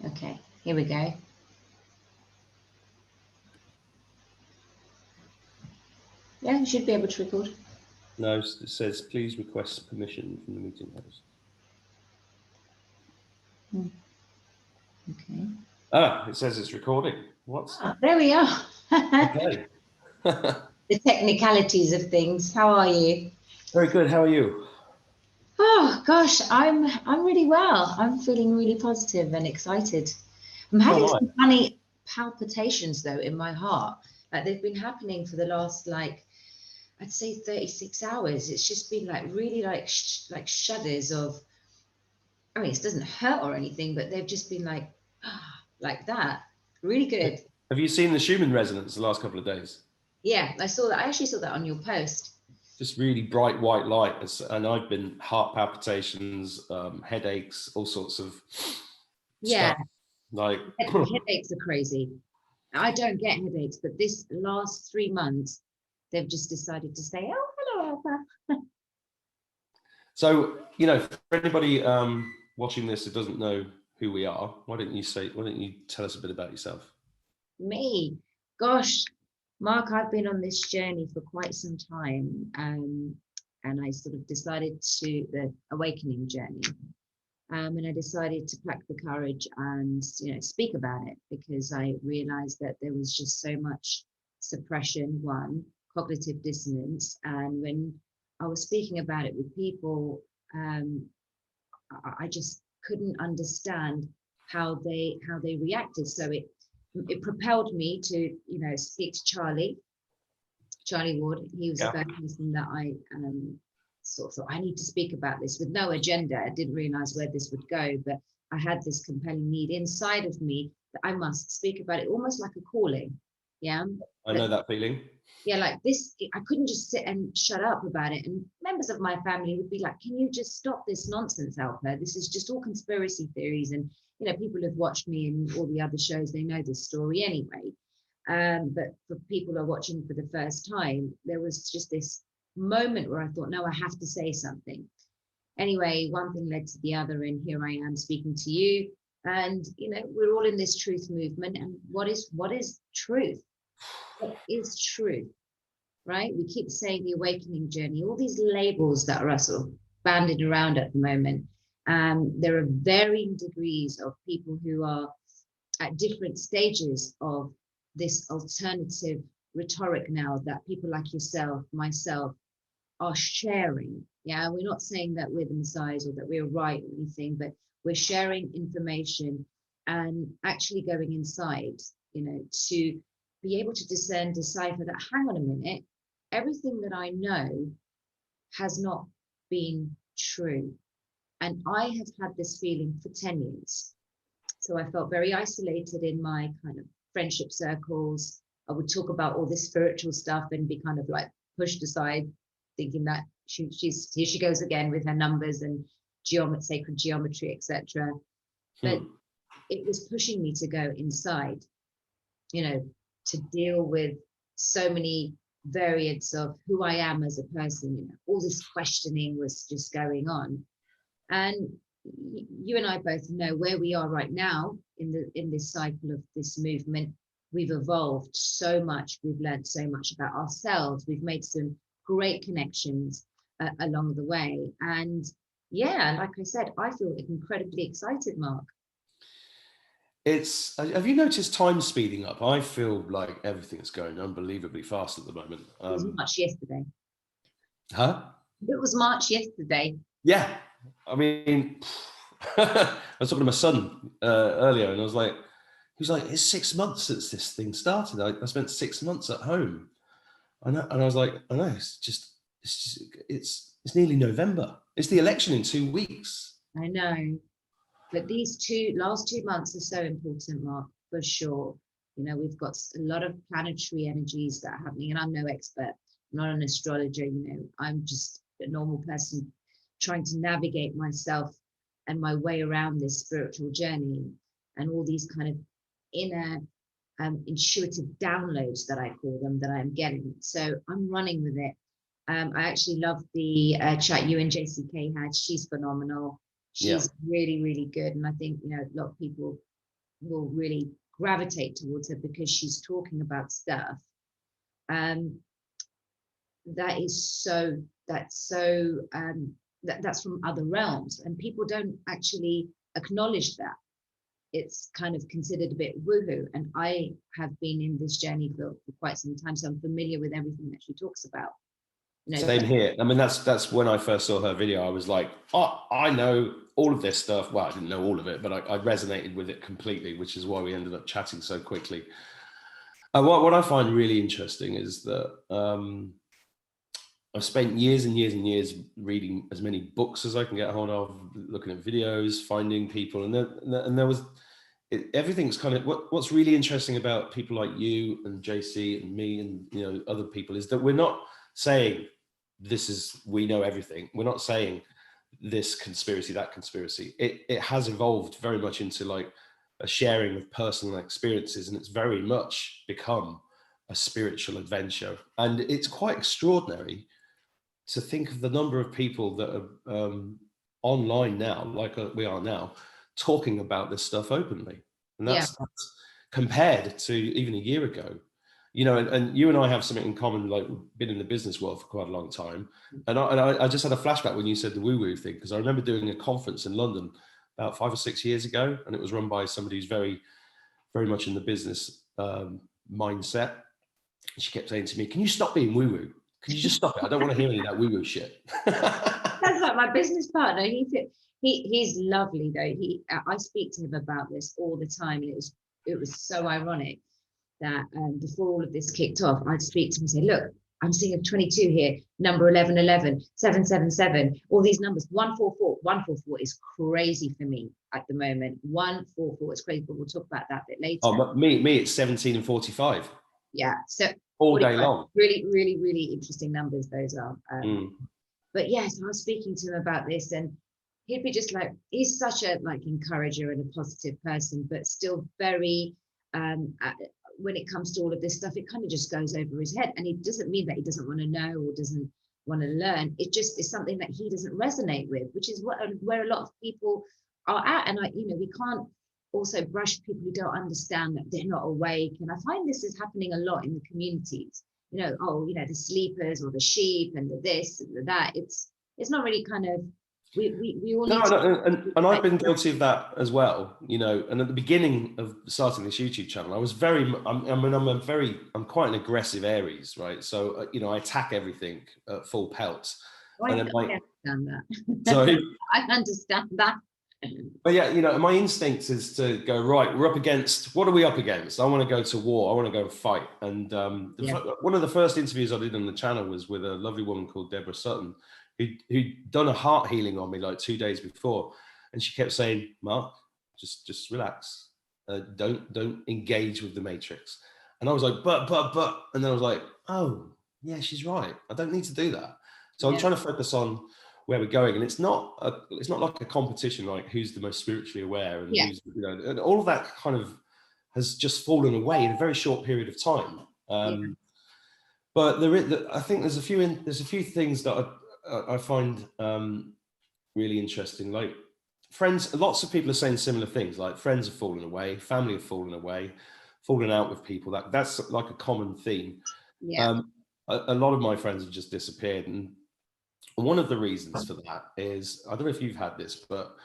Okay, here we go. Yeah, you should be able to record. No, it says please request permission from the meeting host. Okay. Ah, it says it's recording. What? There we are. Okay. The technicalities of things. How are you? Very good. How are you? Oh gosh, I'm really well. I'm feeling really positive and excited. I'm having some funny palpitations though in my heart. Like they've been happening for the last I'd say 36 hours. It's just been like really like shudders of. I mean, it doesn't hurt or anything, but they've just been like that. Really good. Have you seen the Schumann resonance the last couple of days? Yeah, I saw that. I actually saw that on your post. Just really bright white light, and I've been heart palpitations, headaches, all sorts of stuff. Like headaches are crazy. I don't get headaches, but this last 3 months, they've just decided to say, "Oh, hello, ALPA." So, for anybody watching this who doesn't know who we are, why don't you tell us a bit about yourself? Me, gosh, Mark, I've been on this journey for quite some time, and I sort of decided to the awakening journey, and I decided to pack the courage and speak about it, because I realized that there was just so much suppression, cognitive dissonance, and when I was speaking about it with people, I just couldn't understand how they reacted. So it propelled me to speak to Charlie Ward. He was the first person that I sort of thought, I need to speak about this with no agenda. I didn't realize where this would go, but I had this compelling need inside of me that I must speak about it, almost like a calling. Yeah, I know that feeling. Yeah, like this, I couldn't just sit and shut up about it. And members of my family would be like, can you just stop this nonsense, ALPA? This is just all conspiracy theories. And, people have watched me in all the other shows, they know this story anyway. But for people who are watching for the first time, there was just this moment where I thought, no, I have to say something. Anyway, one thing led to the other, and here I am speaking to you. And, we're all in this truth movement. And what is truth? What is truth? Right? We keep saying the awakening journey, all these labels that are sort of banded around at the moment. There are varying degrees of people who are at different stages of this alternative rhetoric now that people like yourself, myself, are sharing. Yeah, we're not saying that we're the messiahs or that we're right or anything, but we're sharing information and actually going inside, to be able to discern, decipher that, hang on a minute, everything that I know has not been true. And I have had this feeling for 10 years. So I felt very isolated in my kind of friendship circles. I would talk about all this spiritual stuff and be kind of like pushed aside, thinking that she's here she goes again with her numbers and sacred geometry, etc. But it was pushing me to go inside, to deal with so many variants of who I am as a person. All this questioning was just going on. And you and I both know where we are right now in this cycle of this movement. We've evolved so much. We've learned so much about ourselves. We've made some great connections along the way. And yeah, like I said, I feel incredibly excited, Mark. Have you noticed time speeding up? I feel like everything's going unbelievably fast at the moment. It was March yesterday. Huh? It was March yesterday. Yeah. I mean, I was talking to my son earlier, and I was like, he was like, it's 6 months since this thing started. I spent 6 months at home. I know, and I was like, I know, it's nearly November. It's the election in 2 weeks. I know. But these last 2 months are so important, Mark, for sure. We've got a lot of planetary energies that are happening, and I'm no expert, I'm not an astrologer, I'm just a normal person trying to navigate myself and my way around this spiritual journey and all these kind of inner intuitive downloads that I call them, that I'm getting. So I'm running with it. I actually love the chat you and JCK had. She's phenomenal. She's really, really good. And I think, a lot of people will really gravitate towards her because she's talking about stuff that is so that's from other realms, and people don't actually acknowledge that. It's kind of considered a bit woohoo, and I have been in this journey for quite some time, so I'm familiar with everything that she talks about. Same here. I mean, that's when I first saw her video. I was like, oh, I know all of this stuff. Well, I didn't know all of it, but I resonated with it completely, which is why we ended up chatting so quickly. What I find really interesting is that I've spent years and years and years reading as many books as I can get hold of, looking at videos, finding people, and there was everything's kind of what's really interesting about people like you and JC and me and other people is that we're not saying we know everything. We're not saying this conspiracy, that conspiracy. It has evolved very much into like a sharing of personal experiences, and it's very much become a spiritual adventure. And it's quite extraordinary to think of the number of people that are online now, like we are now, talking about this stuff openly. And that's compared to even a year ago. And you and I have something in common, like we've been in the business world for quite a long time. And I just had a flashback when you said the woo-woo thing, because I remember doing a conference in London about 5 or 6 years ago, and it was run by somebody who's very, very much in the business mindset. And she kept saying to me, can you stop being woo-woo? Can you just stop it? I don't want to hear any of that woo-woo shit. That's like my business partner. He's lovely though. I speak to him about this all the time, and it was so ironic that before all of this kicked off, I'd speak to him and say, look, I'm seeing a 22 here, number 1111, 777, all these numbers, 144. 144 is crazy for me at the moment. 144 is crazy, but we'll talk about that a bit later. Oh, but me, it's 17 and 45. Yeah, so all day long. Really, really, really interesting numbers those are. But yes, I was speaking to him about this, and he'd be just like, he's such a like encourager and a positive person, but still very when it comes to all of this stuff, it kind of just goes over his head. And it doesn't mean that he doesn't want to know or doesn't want to learn. It just is something that he doesn't resonate with, which is where a lot of people are at. And we can't also brush people who don't understand that they're not awake. And I find this is happening a lot in the communities. The sleepers or the sheep and the this and the that. It's not really kind of. We all need and I've been guilty of that as well, and at the beginning of starting this YouTube channel, I was I'm quite an aggressive Aries, right? So I attack everything at full pelt. I understand that. Sorry? I understand that. But yeah, my instinct is to go, right, we're up against, what are we up against? I want to go to war. I want to go and fight. And one of the first interviews I did on the channel was with a lovely woman called Deborah Sutton, who'd done a heart healing on me like 2 days before. And she kept saying, Mark, just relax. Don't engage with the matrix. And I was like, but, and then I was like, oh yeah, she's right. I don't need to do that. So I'm trying to focus on where we're going. And it's not like a competition, like who's the most spiritually aware and who's, and all of that kind of has just fallen away in a very short period of time. But I think there's a few things that I find really interesting. Like friends, lots of people are saying similar things, like friends have fallen away, family have fallen away, fallen out with people. That's like a common theme. A lot of my friends have just disappeared. And one of the reasons for that is, I don't know if you've had this, but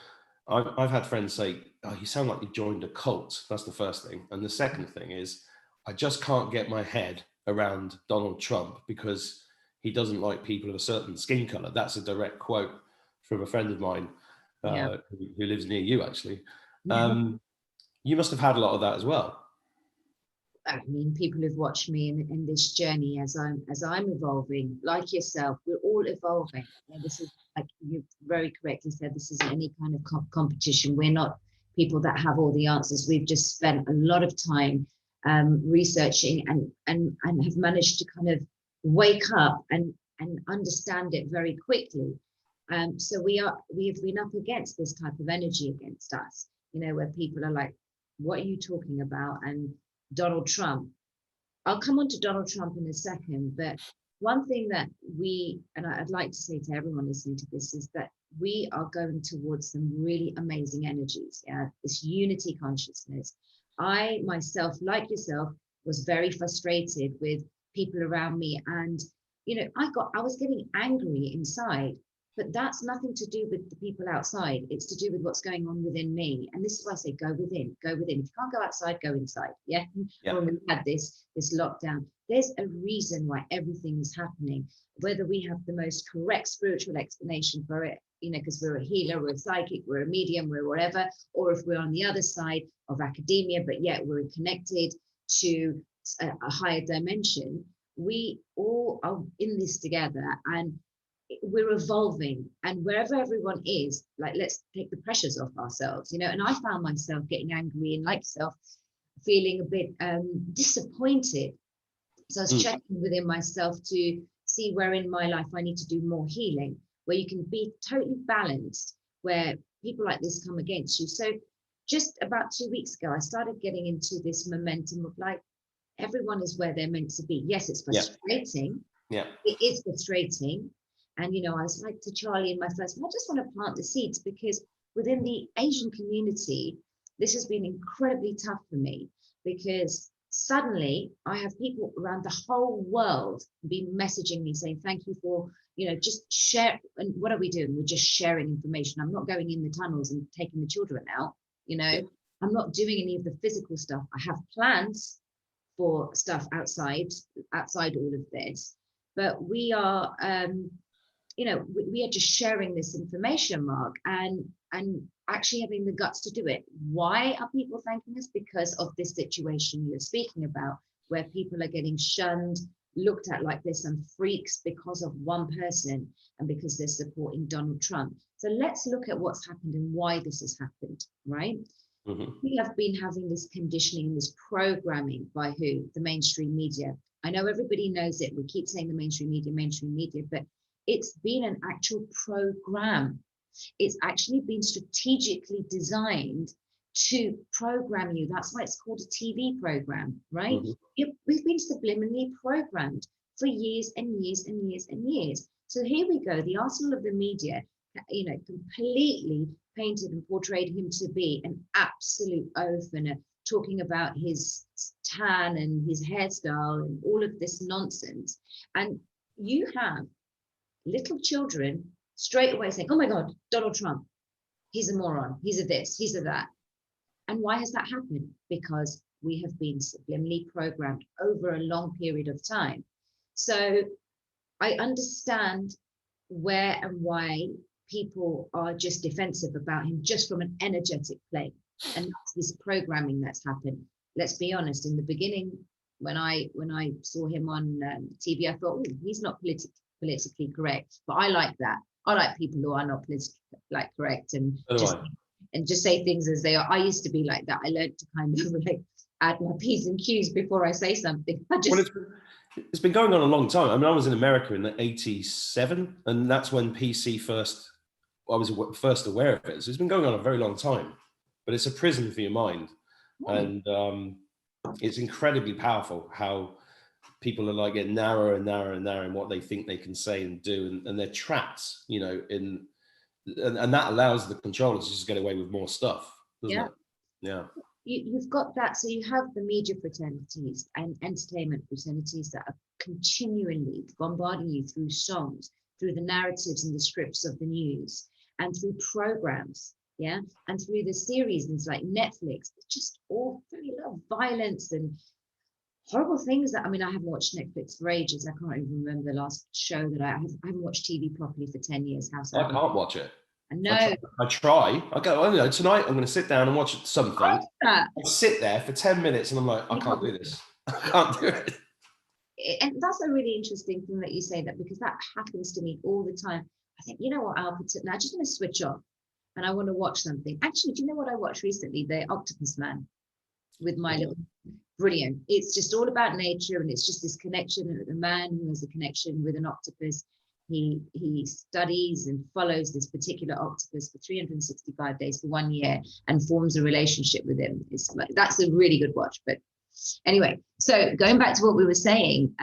I've had friends say, oh, you sound like you joined a cult. That's the first thing. And the second thing is, I just can't get my head around Donald Trump because he doesn't like people of a certain skin color. That's a direct quote from a friend of mine who lives near you, actually. You must have had a lot of that as well. I mean, people who've watched me in this journey as I'm evolving, like yourself, we're all evolving. And this is, like you very correctly said, this isn't any kind of competition. We're not people that have all the answers. We've just spent a lot of time researching and have managed to kind of wake up and understand it very quickly. So we've been up against this type of energy against us, where people are like, what are you talking about? And Donald Trump. I'll come on to Donald Trump in a second, but one thing that and I'd like to say to everyone listening to this, is that we are going towards some really amazing energies. Yeah, this unity consciousness. I myself, like yourself, was very frustrated with people around me, and I was getting angry inside, but that's nothing to do with the people outside. It's to do with what's going on within me. And this is why I say go within, go within. If you can't go outside, go inside. Yeah. When we had this lockdown, there's a reason why everything is happening. Whether we have the most correct spiritual explanation for it, because we're a healer, we're a psychic, we're a medium, we're whatever, or if we're on the other side of academia, but yet we're connected to a higher dimension, we all are in this together, and we're evolving. And wherever everyone is, like, let's take the pressures off ourselves, and I found myself getting angry and, like yourself, feeling a bit disappointed. So I was checking within myself to see where in my life I need to do more healing, where you can be totally balanced, where people like this come against you. So just about 2 weeks ago, I started getting into this momentum of, like, everyone is where they're meant to be. Yes, it's frustrating. Yeah. It is frustrating. And, I was like to Charlie in my first, I just want to plant the seeds, because within the Asian community, this has been incredibly tough for me, because suddenly I have people around the whole world be messaging me saying, thank you for, just share. And what are we doing? We're just sharing information. I'm not going in the tunnels and taking the children out, I'm not doing any of the physical stuff. I have plans for stuff outside all of this, but we are, we are just sharing this information, Mark, and actually having the guts to do it. Why are people thanking us? Because of this situation you're speaking about, where people are getting shunned, looked at like there's some freaks because of one person and because they're supporting Donald Trump. So let's look at what's happened and why this has happened, right? We have been having this conditioning, this programming by who? The mainstream media. I know everybody knows it. We keep saying the mainstream media, but it's been an actual program. It's actually been strategically designed to program you. That's why it's called a TV program, right? We've been subliminally programmed for years and years and years and years. So here we go. The arsenal of the media, completely painted and portrayed him to be an absolute oaf, talking about his tan and his hairstyle and all of this nonsense. And you have little children straight away saying, oh my God, Donald Trump, he's a moron, he's a this, he's a that. And why has that happened? Because we have been subliminally programmed over a long period of time. So I understand where and why people are just defensive about him, just from an energetic plane. And that's this programming that's happened. Let's be honest, in the beginning, when I saw him on TV, I thought, he's not politically correct, but I like that. I like people who are not politically correct and just say things as they are. I used to be like that. I learned to kind of like add my P's and Q's before I say something. It's been going on a long time. I mean, I was in America in '87, and that's when PC I was first aware of it. So it's been going on a very long time, but it's a prison for your mind. And it's incredibly powerful how people are like getting narrower and narrower and narrower in what they think they can say and do. And they're trapped, and that allows the controllers to just get away with more stuff, doesn't it? Yeah. You've got that. So you have the media fraternities and entertainment fraternities that are continually bombarding you through songs, through the narratives and the scripts of the news, and through programs, and through the series and like Netflix. It's just all very lot of violence and horrible things that, I haven't watched Netflix for ages. I can't even remember the last show that I haven't watched TV properly for 10 years. I can't watch it. No, I try. I go, tonight I'm going to sit down and watch something. I sit there for 10 minutes and I'm like, I can't do this. I can't do it. And that's a really interesting thing that you say that, because that happens to me all the time. I think, I'll put it now. I just want to switch off and I want to watch something. Actually, do you know what I watched recently? The Octopus Man with my little, brilliant. It's just all about nature, and it's just this connection. And the man who has a connection with an octopus, he studies and follows this particular octopus for 365 days for 1 year and forms a relationship with him. It's like, that's a really good watch. But anyway, so going back to what we were saying,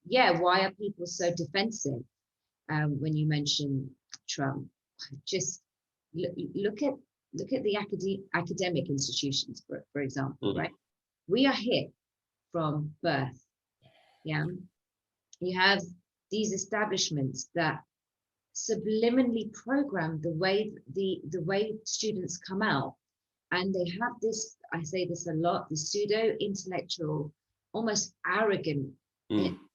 why are people so defensive when you mention Trump, just look at the academic institutions, for example, right? We are hit from birth. Yeah, you have these establishments that subliminally program the way students come out, and they have this, I say this a lot, the pseudo intellectual, almost arrogant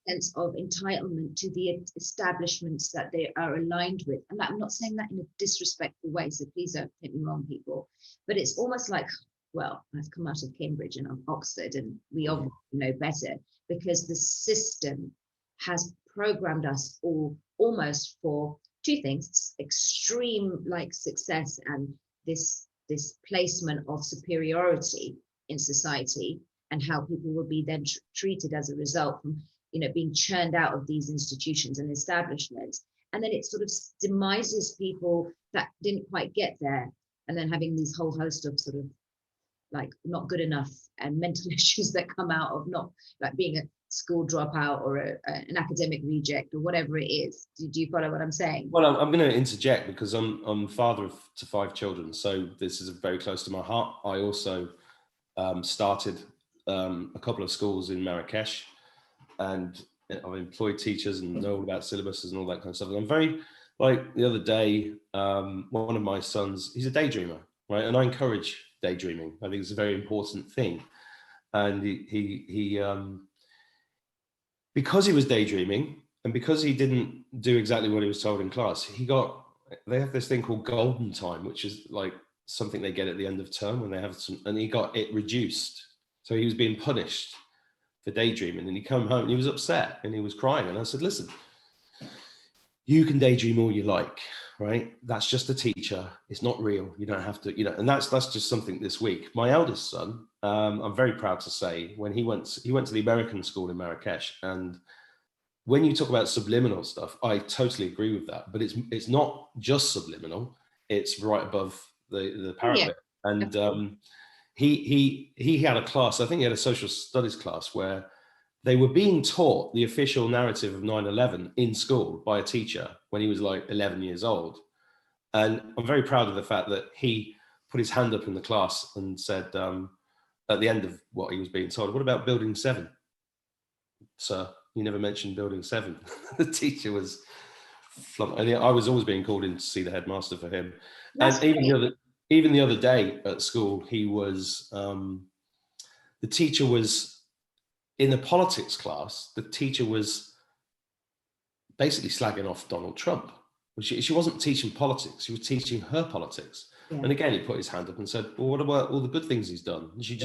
sense of entitlement to the establishments that they are aligned with. And I'm not saying that in a disrespectful way, so please don't get me wrong, people, but it's almost like, well, I've come out of Cambridge and Oxford, and we obviously know better, because the system has programmed us all almost for two things: extreme like success and this placement of superiority in society, and how people will be then treated as a result from, being churned out of these institutions and establishments. And then it sort of demises people that didn't quite get there, and then having these whole host of sort of like not good enough and mental issues that come out of not like being a school dropout or an academic reject or whatever it is. Do you follow what I'm saying? Well, I'm going to interject because I'm father to 5 children, so this is very close to my heart. I also started a couple of schools in Marrakesh, and I've employed teachers and know all about syllabuses and all that kind of stuff. And I'm very, like the other day, one of my sons, he's a daydreamer, right? And I encourage daydreaming. I think it's a very important thing. And he because he was daydreaming and because he didn't do exactly what he was told in class, they have this thing called golden time, which is like something they get at the end of term when they have some, and he got it reduced. So he was being punished for daydreaming, and he come home and he was upset and he was crying. And I said, listen, you can daydream all you like, right? That's just a teacher. It's not real. You don't have to, and that's just something this week. My eldest son, I'm very proud to say, when he went to the American school in Marrakesh, and when you talk about subliminal stuff, I totally agree with that, but it's not just subliminal. It's right above the parapet. Yeah. And he had a class, I think he had a social studies class, where they were being taught the official narrative of 9/11 in school by a teacher when he was like 11 years old. And I'm very proud of the fact that he put his hand up in the class and said, at the end of what he was being told, what about Building 7? Sir, you never mentioned Building 7. The teacher was flummoxed. And I was always being called in to see the headmaster for him. That's and even the other day at school, he was, the teacher was, in the politics class, the teacher was basically slagging off Donald Trump. She wasn't teaching politics, she was teaching her politics. Yeah. And again, he put his hand up and said, well, what about all the good things he's done? And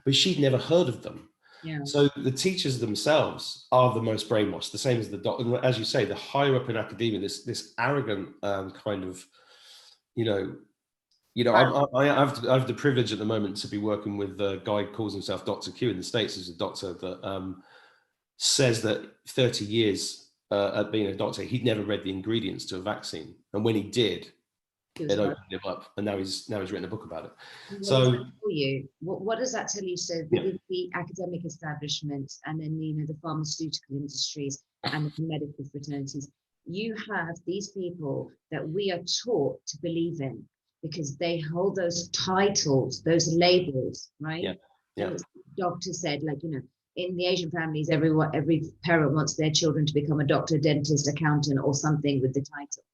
but she'd never heard of them. Yeah. So the teachers themselves are the most brainwashed, the same as the doctor. As you say, the higher up in academia, this arrogant kind of, I have the privilege at the moment to be working with a guy who calls himself Dr. Q in the States. He's a doctor that says that 30 years at being a doctor, he'd never read the ingredients to a vaccine. And when he did, it opened him up. And now he's written a book about it. What does that tell you? So within the academic establishments and then, the pharmaceutical industries and the medical fraternities, you have these people that we are taught to believe in, because they hold those titles, those labels, right? Yeah. Yeah. And the doctor said, in the Asian families, every parent wants their children to become a doctor, dentist, accountant, or something with the title.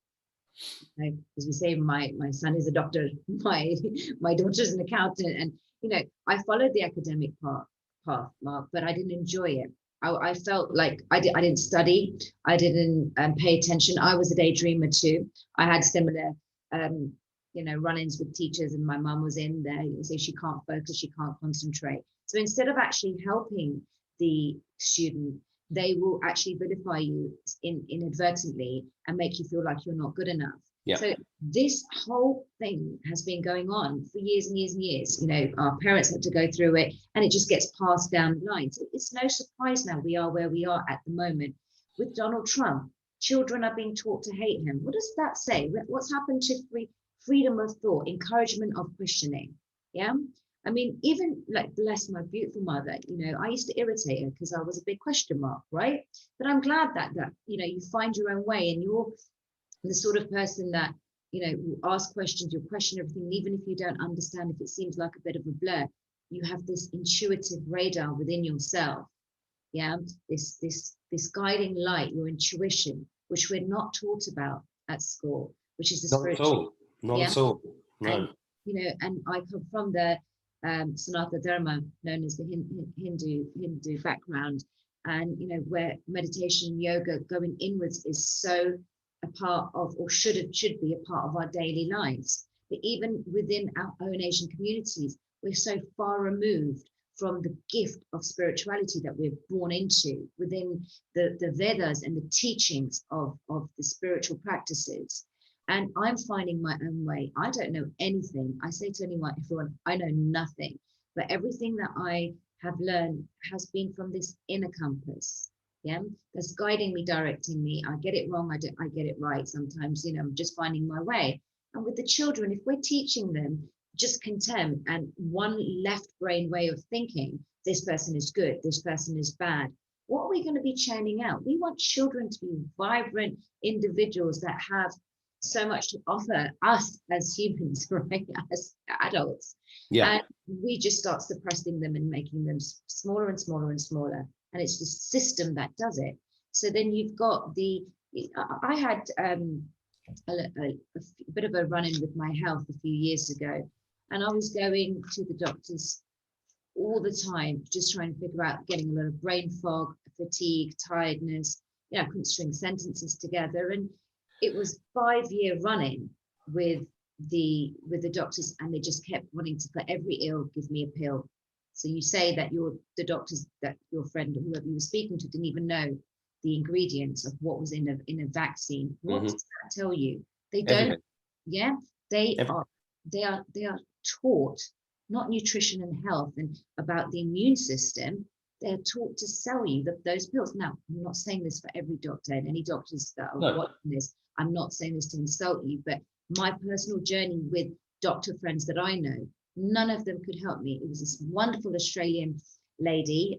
Okay? As we say, my son is a doctor, my daughter's an accountant, and I followed the academic path, Mark, but I didn't enjoy it. I felt like I didn't study, I didn't pay attention. I was a daydreamer too. I had similar run-ins with teachers, and my mum was in there, so she can't focus, she can't concentrate. So instead of actually helping the student, they will actually vilify you inadvertently and make you feel like you're not good enough. Yeah. So this whole thing has been going on for years and years and years. Our parents had to go through it, and it just gets passed down the line. So it's no surprise now we are where we are at the moment with Donald Trump. Children are being taught to hate him. What does that say? What's happened to freedom of thought, encouragement of questioning? Yeah. I mean, even bless my beautiful mother, I used to irritate her because I was a big question mark, right? But I'm glad that you find your own way, and the sort of person that, you know, will ask questions, you'll question everything, even if you don't understand, if it seems like a bit of a blur, you have this intuitive radar within yourself. Yeah, this guiding light, your intuition, which we're not taught about at school, which is the Not at spiritual. all. Not Yeah, at all. No. and you know, and I come from the Sanatana Dharma, known as the Hindu background, and you know, where meditation, yoga, going inwards is so a part of, or should be a part of our daily lives. But even within our own Asian communities, we're so far removed from the gift of spirituality that we're born into within the Vedas and the teachings of the spiritual practices. And I'm finding my own way. I don't know anything. I say to everyone, I know nothing, but everything that I have learned has been from this inner compass. Yeah, that's guiding me, directing me. I get it wrong, I get it right. Sometimes, you know, I'm just finding my way. And with the children, if we're teaching them just contempt and one left brain way of thinking, this person is good, this person is bad, what are we going to be churning out? We want children to be vibrant individuals that have so much to offer us as humans, right, as adults. Yeah. And we just start suppressing them and making them smaller and smaller and smaller. And it's the system that does it. So then you've got I had a bit of a run-in with my health a few years ago. And I was going to the doctors all the time, just trying to figure out, getting a lot of brain fog, fatigue, tiredness. You know, I couldn't string sentences together. And it was 5-year running with the doctors, and they just kept wanting to, for every ill, give me a pill. So you say that the doctors, that your friend or whoever you were speaking to didn't even know the ingredients of what was in a vaccine. What does that tell you? They don't. Everything. Yeah, they are taught, not nutrition and health and about the immune system. They're taught to sell you those pills. Now, I'm not saying this for every doctor, and any doctors that are watching this, I'm not saying this to insult you, but my personal journey with doctor friends that I know, none of them could help me. It was this wonderful Australian lady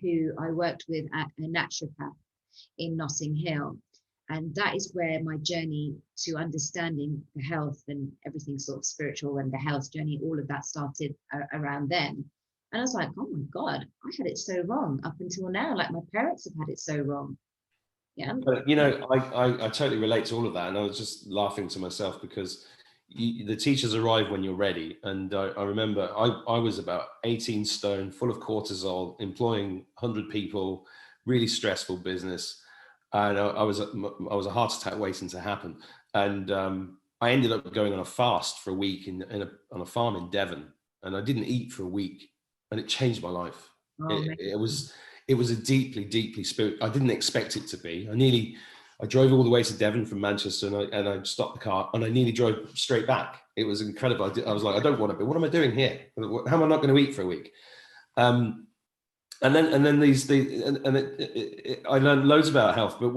who I worked with at a naturopath in Notting Hill. And that is where my journey to understanding the health and everything sort of spiritual and the health journey, all of that started around then. And I was like, oh my God, I had it so wrong up until now. Like my parents have had it so wrong. Yeah. But, you know, I totally relate to all of that. And I was just laughing to myself because the teachers arrive when you're ready. And I remember I was about 18 stone, full of cortisol, employing 100 people, really stressful business. And I was a heart attack waiting to happen. And I ended up going on a fast for a week on a farm in Devon. And I didn't eat for a week. And it changed my life. It was a deeply, deeply I didn't expect it to be. I drove all the way to Devon from Manchester, and I stopped the car, and I nearly drove straight back. It was incredible. I was like, I don't want to be. What am I doing here? How am I not going to eat for a week? And then I learned loads about health. But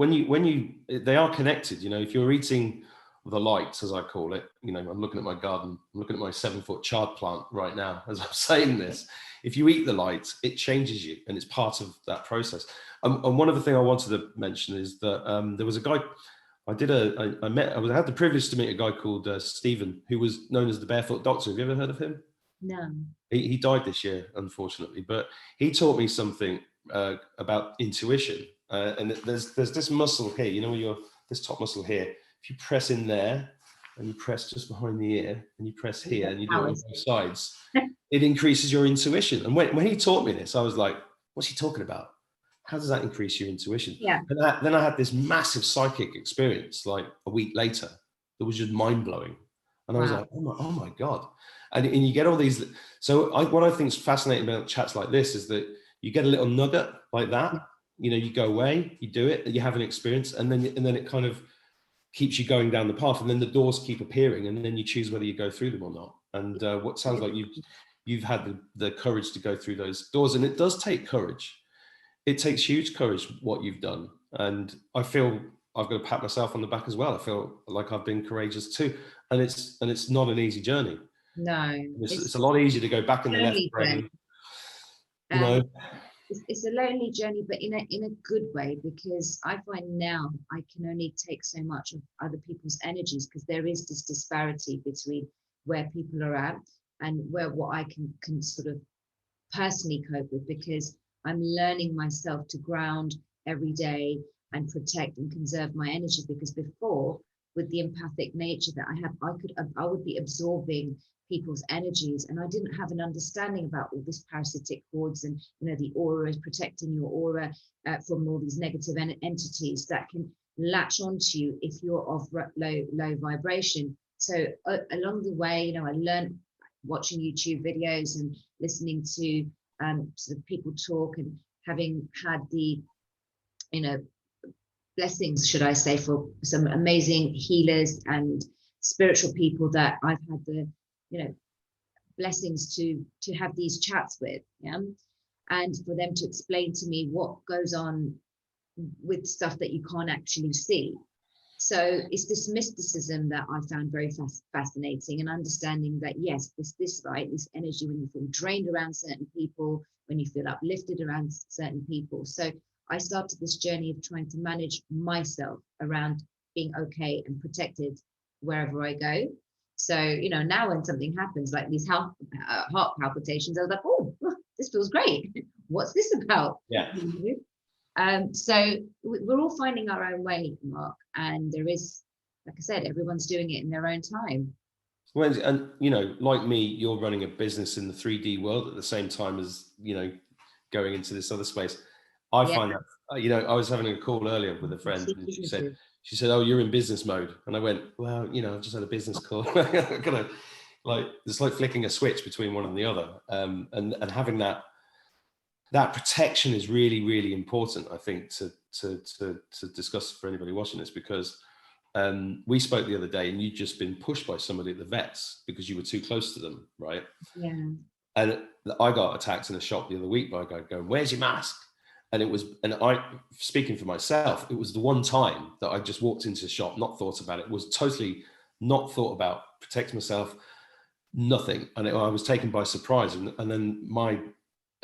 they are connected. You know, if you're eating the lights, as I call it, you know, I'm looking at my garden. I'm looking at my 7-foot chard plant right now as I'm saying this. If you eat the light, it changes you, and it's part of that process. And one other thing I wanted to mention is that there was a guy I had the privilege to meet a guy called Stephen, who was known as the Barefoot Doctor. Have you ever heard of him? No. He died this year, unfortunately, but he taught me something about intuition. And there's this muscle here, you know, this top muscle here. If you press in there, and you press just behind the ear, and you press here, and you do it on both sides, it increases your intuition. And when he taught me this, I was like, what's he talking about? How does that increase your intuition? Yeah. And then I had this massive psychic experience like a week later that was just mind-blowing. And I was like, oh my God. And you get all these. So what I think is fascinating about chats like this is that you get a little nugget like that. You know, you go away, you do it, you have an experience, and then it kind of keeps you going down the path, and then the doors keep appearing, and then you choose whether you go through them or not. And what sounds like you've had the courage to go through those doors, and it does take courage. It takes huge courage what you've done, and I feel I've got to pat myself on the back as well. I feel like I've been courageous too, and it's not an easy journey. No, it's a lot easier to go back in the left brain, you know. it's a lonely journey, but in a good way, because I find now I can only take so much of other people's energies, because there is this disparity between where people are at and where what I can sort of personally cope with, because I'm learning myself to ground every day and protect and conserve my energy. Because before, with the empathic nature that I have, I would be absorbing people's energies, and I didn't have an understanding about all this parasitic cords, and the aura is protecting your aura from all these negative entities that can latch onto you if you're of low vibration. So along the way, I learned watching YouTube videos and listening to sort of people talk, and having had the blessings, should I say, for some amazing healers and spiritual people that I've had the blessings to have these chats with, and for them to explain to me what goes on with stuff that you can't actually see. So it's this mysticism that I found very fascinating, and understanding that yes, this energy, when you feel drained around certain people, when you feel uplifted around certain people. So I started this journey of trying to manage myself around being okay and protected wherever I go. So now when something happens like these heart palpitations, I was like, oh, this feels great. What's this about? Yeah. So we're all finding our own way, Mark, and there is, like I said, everyone's doing it in their own time. Well, and like me, you're running a business in the 3D world at the same time as going into this other space. I find that I was having a call earlier with a friend, and she said, "Oh, you're in business mode," and I went, "Well, I've just had a business call." Kind of like it's like flicking a switch between one and the other, and having that protection is really, really important, I think, to discuss for anybody watching this, because we spoke the other day, and you'd just been pushed by somebody at the vets because you were too close to them, right? Yeah. And I got attacked in a shop the other week by a guy going, "Where's your mask?" And I, speaking for myself, it was the one time that I just walked into a shop, not thought about it, was totally not thought about protecting myself, nothing. And I was taken by surprise. And then my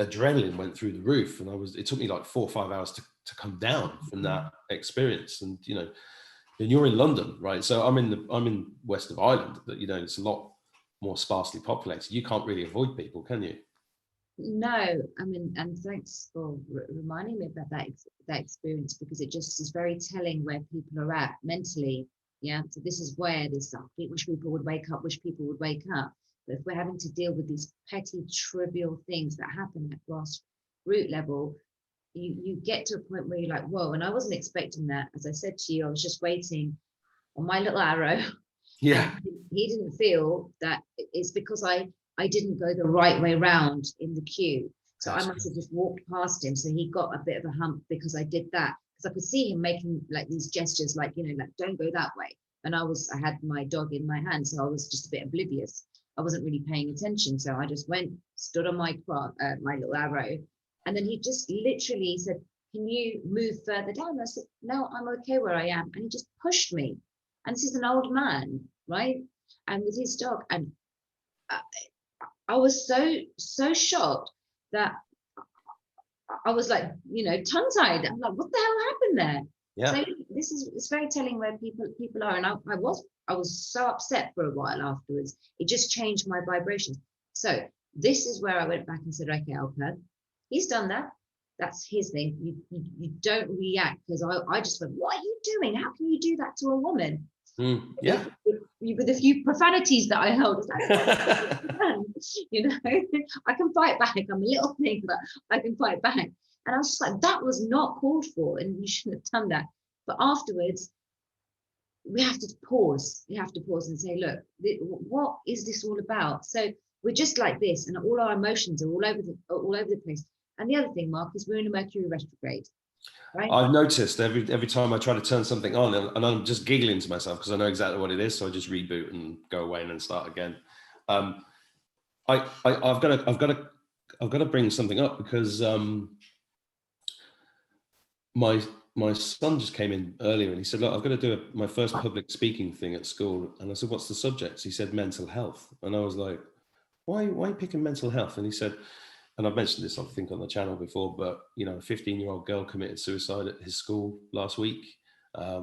adrenaline went through the roof, and it took me like 4 or 5 hours to come down from that experience. And, and you're in London, right? So I'm in west of Ireland, but, it's a lot more sparsely populated. You can't really avoid people, can you? No, I mean, and thanks for reminding me about that experience, because it just is very telling where people are at mentally. Yeah, so this is where this stuff. Wish people would wake up. Wish people would wake up. But if we're having to deal with these petty, trivial things that happen at grassroots level, you get to a point where you're like, whoa. And I wasn't expecting that. As I said to you, I was just waiting on my little arrow. Yeah. And he didn't feel that it's because I didn't go the right way round in the queue. So I must have just walked past him. So he got a bit of a hump because I did that. Because I could see him making like these gestures, like, like, don't go that way. And I had my dog in my hand. So I was just a bit oblivious. I wasn't really paying attention. So I just went, stood on my little arrow. And then he just literally said, can you move further down? I said, no, I'm okay where I am. And he just pushed me. And this is an old man, right? And with his dog. And I was so shocked that I was like, tongue-tied. I'm like, what the hell happened there? Yeah. So it's very telling where people are. And I was so upset for a while afterwards. It just changed my vibrations. So this is where I went back and said, okay, ALPA, he's done that. That's his thing. You don't react, because I just went, what are you doing? How can you do that to a woman? Yeah. With a few profanities that I held, like, I can fight back. I'm a little thing, but I can fight back. And I was just like, that was not called for, and you shouldn't have done that. But afterwards, we have to pause. We have to pause and say, look, what is this all about? So we're just like this, and all our emotions are all over the place. And the other thing, Mark, is we're in a Mercury retrograde. Right? I've noticed every time I try to turn something on, and I'm just giggling to myself because I know exactly what it is, so I just reboot and go away and then start again. I've got to bring something up, because my son just came in earlier, and he said, look, I've got to do my first public speaking thing at school. And I said, what's the subject? He said, mental health. And I was like, why are you picking mental health? And he said, and I've mentioned this, I think, on the channel before, but you know, a 15-year-old girl committed suicide at his school last week. A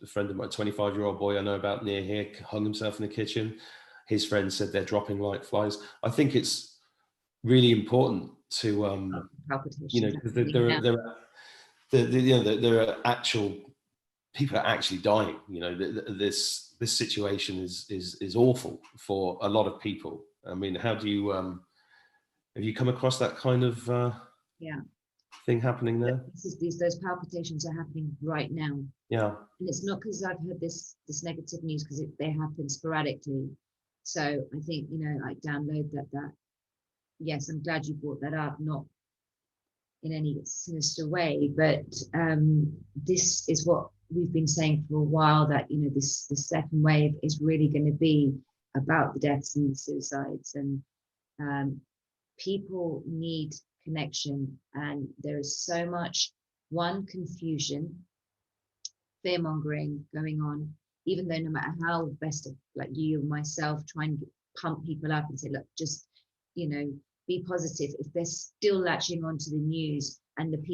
friend of mine, 25-year-old boy I know about near here, hung himself in the kitchen. His friends said they're dropping like flies. I think it's really important to, you know, because there are actual people are actually dying. You know, this situation is awful for a lot of people. I mean, how do you have you come across that kind of thing happening there? Those palpitations are happening right now. Yeah, and it's not because I've heard this negative news, because they happen sporadically. So I think, you know, like, download that. Yes, I'm glad you brought that up, not in any sinister way, but this is what we've been saying for a while, that, you know, this second wave is really going to be about the deaths and the suicides, and people need connection, and there is so much confusion, fear-mongering going on, even though no matter how best of, like, you and myself try and pump people up and say, look, just, you know, be positive. If they're still latching onto the news, and if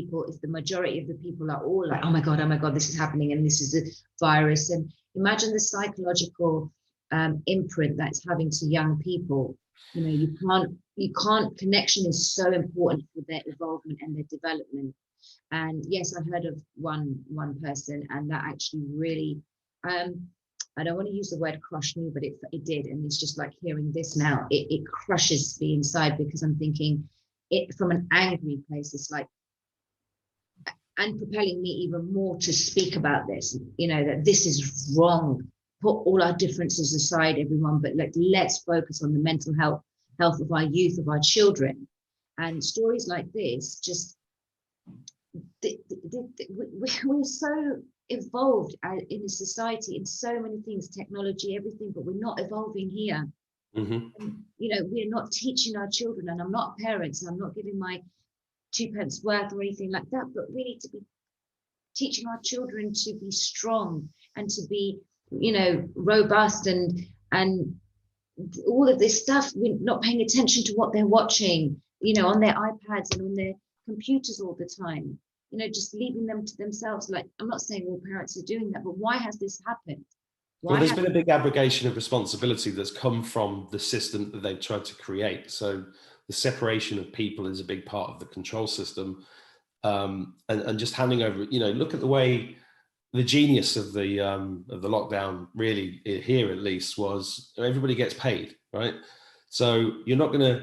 the majority of the people are all like, oh my God, this is happening, and this is a virus, and imagine the psychological imprint that's having to young people. You know, you can't, connection is so important for their involvement and their development. And yes, I heard of one person, and that actually really, I don't want to use the word crush me, but it did. And it's just like hearing this now, it crushes me inside, because I'm thinking it from an angry place. It's like, and propelling me even more to speak about this, you know, that this is wrong. Put all our differences aside, everyone, but let's focus on the mental health of our youth, of our children. And stories like this, just we're so evolved in a society, in so many things, technology, everything, but we're not evolving here. Mm-hmm. And, you know, we're not teaching our children, and I'm not a parent, so I'm not giving my 2 pence worth or anything like that, but we need to be teaching our children to be strong and to be, you know, robust, and all of this stuff. We're not paying attention to what they're watching, you know, on their iPads and on their computers all the time, you know, just leaving them to themselves. Like, I'm not saying all parents are doing that, but why has this happened? Well, there's been a big abrogation of responsibility that's come from the system that they've tried to create. So the separation of people is a big part of the control system, and just handing over. You know, look at the way the genius of the lockdown, really, here at least, was everybody gets paid, right? So you're not going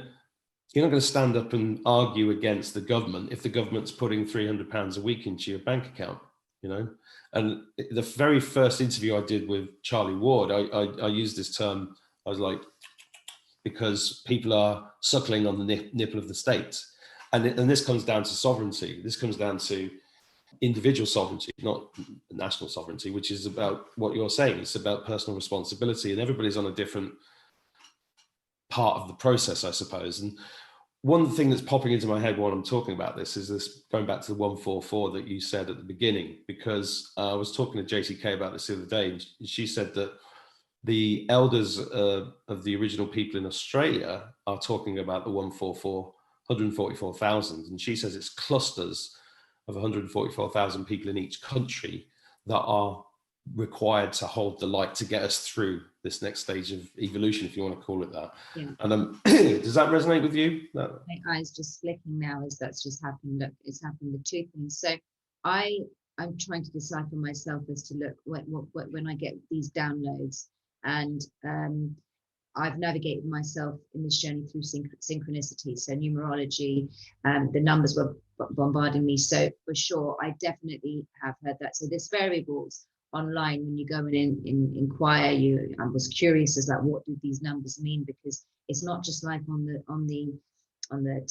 to stand up and argue against the government if the government's putting £300 a week into your bank account, you know. And the very first interview I did with Charlie Ward, I used this term. I was like, because people are suckling on the nipple of the state, and this comes down to sovereignty. This comes down to individual sovereignty, not national sovereignty, which is about what you're saying. It's about personal responsibility, and everybody's on a different part of the process, I suppose. And one thing that's popping into my head while I'm talking about this is this, going back to the 144 that you said at the beginning, because I was talking to JCK about this the other day, and she said that the elders of the original people in Australia are talking about the 144,000, and she says it's clusters of 144,000 people in each country that are required to hold the light to get us through this next stage of evolution, if you want to call it that. Yeah. And does that resonate with you? My eyes just flicking now as that's just happened. Look, it's happened, the two things. So I'm trying to decipher myself as to look when I get these downloads, and I've navigated myself in this journey through synchronicity, so numerology. The numbers were bombarding me, so for sure I definitely have heard that. So there's variables online when you go in and inquire. I was curious as like, what do these numbers mean, because it's not just like on the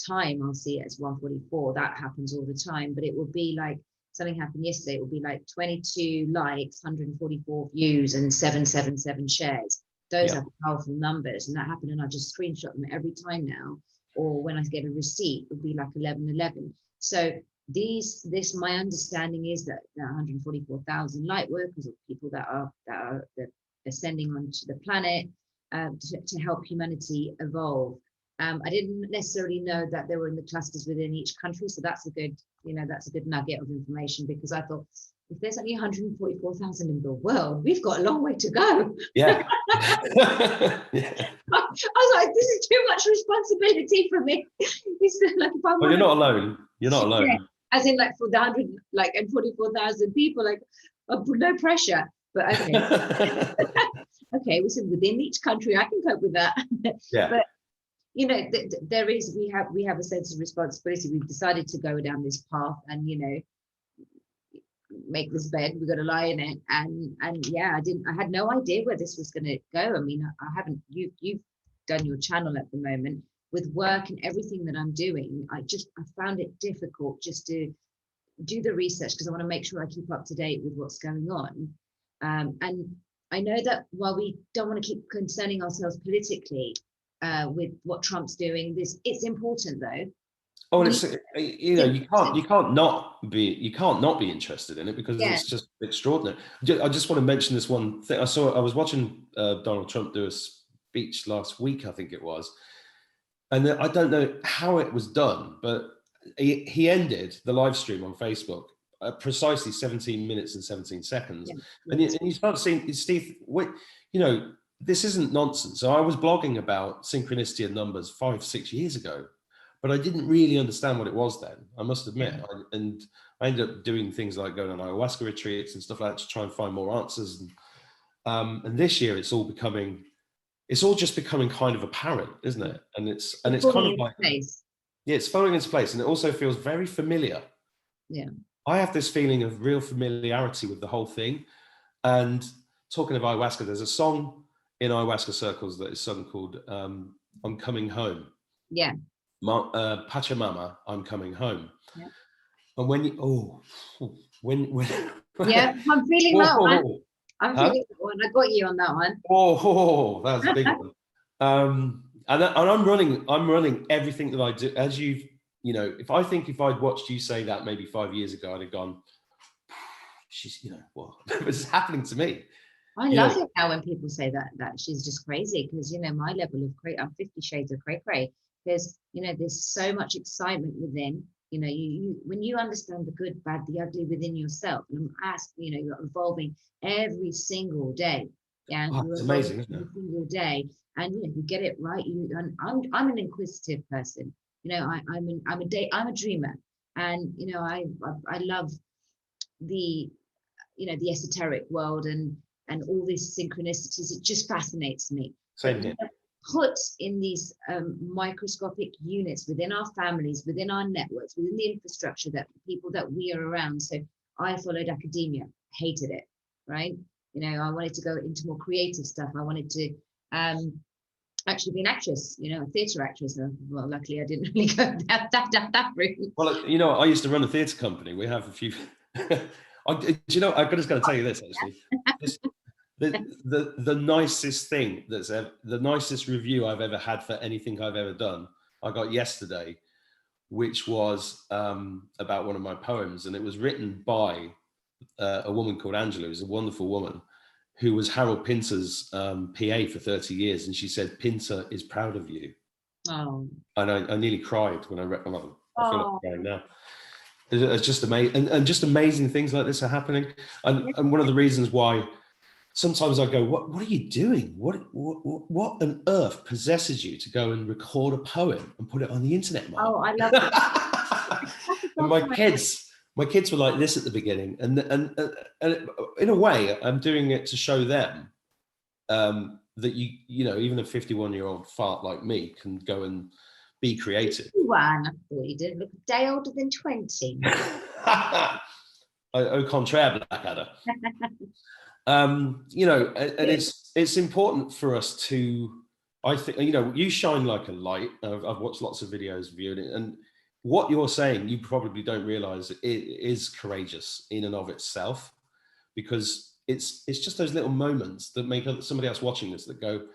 time I'll see it as 144. That happens all the time, but it will be like something happened yesterday. It will be like 22 likes, 144 views, and 777 shares. Those are powerful numbers, and that happened, and I just screenshot them every time now. Or when I get a receipt, it would be like 1111. So my understanding is that there are 144,000 light workers, or people that are ascending onto the planet to help humanity evolve. I didn't necessarily know that they were in the clusters within each country. So that's a good, that's a good nugget of information, because I thought, if there's only 144,000 in the world, we've got a long way to go. Yeah. Yeah. I was like, this is too much responsibility for me. It's like, if I Well, you're not alone. You're not alone. Yeah. As in, like, for the 144,000 people, like, no pressure. But okay, okay. We said within each country, I can cope with that. Yeah. But we have a sense of responsibility. We've decided to go down this path, and make this bed. We've got to lie in it, and yeah, I had no idea where this was going to go. I mean, I haven't. You've done your channel at the moment with work and everything that I'm doing. I found it difficult just to do the research, because I want to make sure I keep up to date with what's going on. And I know that while we don't want to keep concerning ourselves politically with what Trump's doing, it's important though. Oh, and it's you can't not be interested in it, because it's just extraordinary. I just want to mention this one thing. I was watching Donald Trump do a speech last week, I think it was, and I don't know how it was done, but he ended the live stream on Facebook at precisely 17 minutes and 17 seconds, and you start seeing Steve. This isn't nonsense. So I was blogging about synchronicity and numbers 5-6 years ago, but I didn't really understand what it was then, I must admit. And I ended up doing things like going on ayahuasca retreats and stuff like that to try and find more answers. And this year it's all just becoming kind of apparent, isn't it? And it's kind of like, it's falling into place. And it also feels very familiar. Yeah. I have this feeling of real familiarity with the whole thing. And talking of ayahuasca, there's a song in ayahuasca circles that is sung called I'm Coming Home. Yeah. Pachamama, I'm coming home. Yeah. And when yeah, I'm feeling that one. I'm feeling that one. I got you on that one. Oh, that's a big one. And I'm running everything that I do. As if I'd watched you say that maybe 5 years ago, I'd have gone, she's, what is happening to me? I love it now when people say that she's just crazy, because my level of cray, I'm 50 shades of cray. There's there's so much excitement within. You when you understand the good, bad, the ugly within yourself, and I'm asked, you're evolving every single day. Yeah, it's amazing, isn't it? Every single day, and you get it right. I'm an inquisitive person. I'm a dreamer, and I love the the esoteric world and all these synchronicities. It just fascinates me. Same here. Put in these microscopic units within our families, within our networks, within the infrastructure, that people that we are around. So I followed academia, hated it, right? I wanted to go into more creative stuff. I wanted to actually be an actress, a theatre actress. Well, luckily I didn't really go that route. Well, I used to run a theatre company. We have a few. I'm just going to tell you this actually. The nicest thing the nicest review I've ever had for anything I've ever done, I got yesterday, which was about one of my poems, and it was written by a woman called Angela, who's a wonderful woman, who was Harold Pinter's PA for 30 years, and she said, "Pinter is proud of you." Oh. And I nearly cried when I read. I feel like I'm crying now. It's just amazing, and just amazing things like this are happening. And one of the reasons why sometimes I go, what are you doing? What on earth possesses you to go and record a poem and put it on the internet, Mark? Oh, I love it. And my kids were like this at the beginning, and in a way, I'm doing it to show them that even a 51-year-old fart like me can go and be creative. 51, I thought you did look a day older than 20. Au contraire, Blackadder. And it's important for us to, I think, you shine like a light. I've watched lots of videos of you, and what you're saying, you probably don't realize it is courageous in and of itself, because it's just those little moments that make somebody else watching this that go,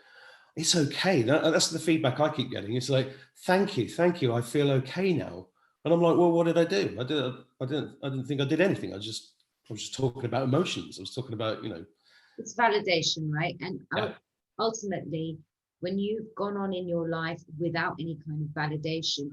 it's okay. That's the feedback I keep getting. It's like, thank you. I feel okay now. And I'm like, well, what did I do? I didn't think I did anything. I was just talking about emotions. I was talking about, It's validation, right? And ultimately, when you've gone on in your life without any kind of validation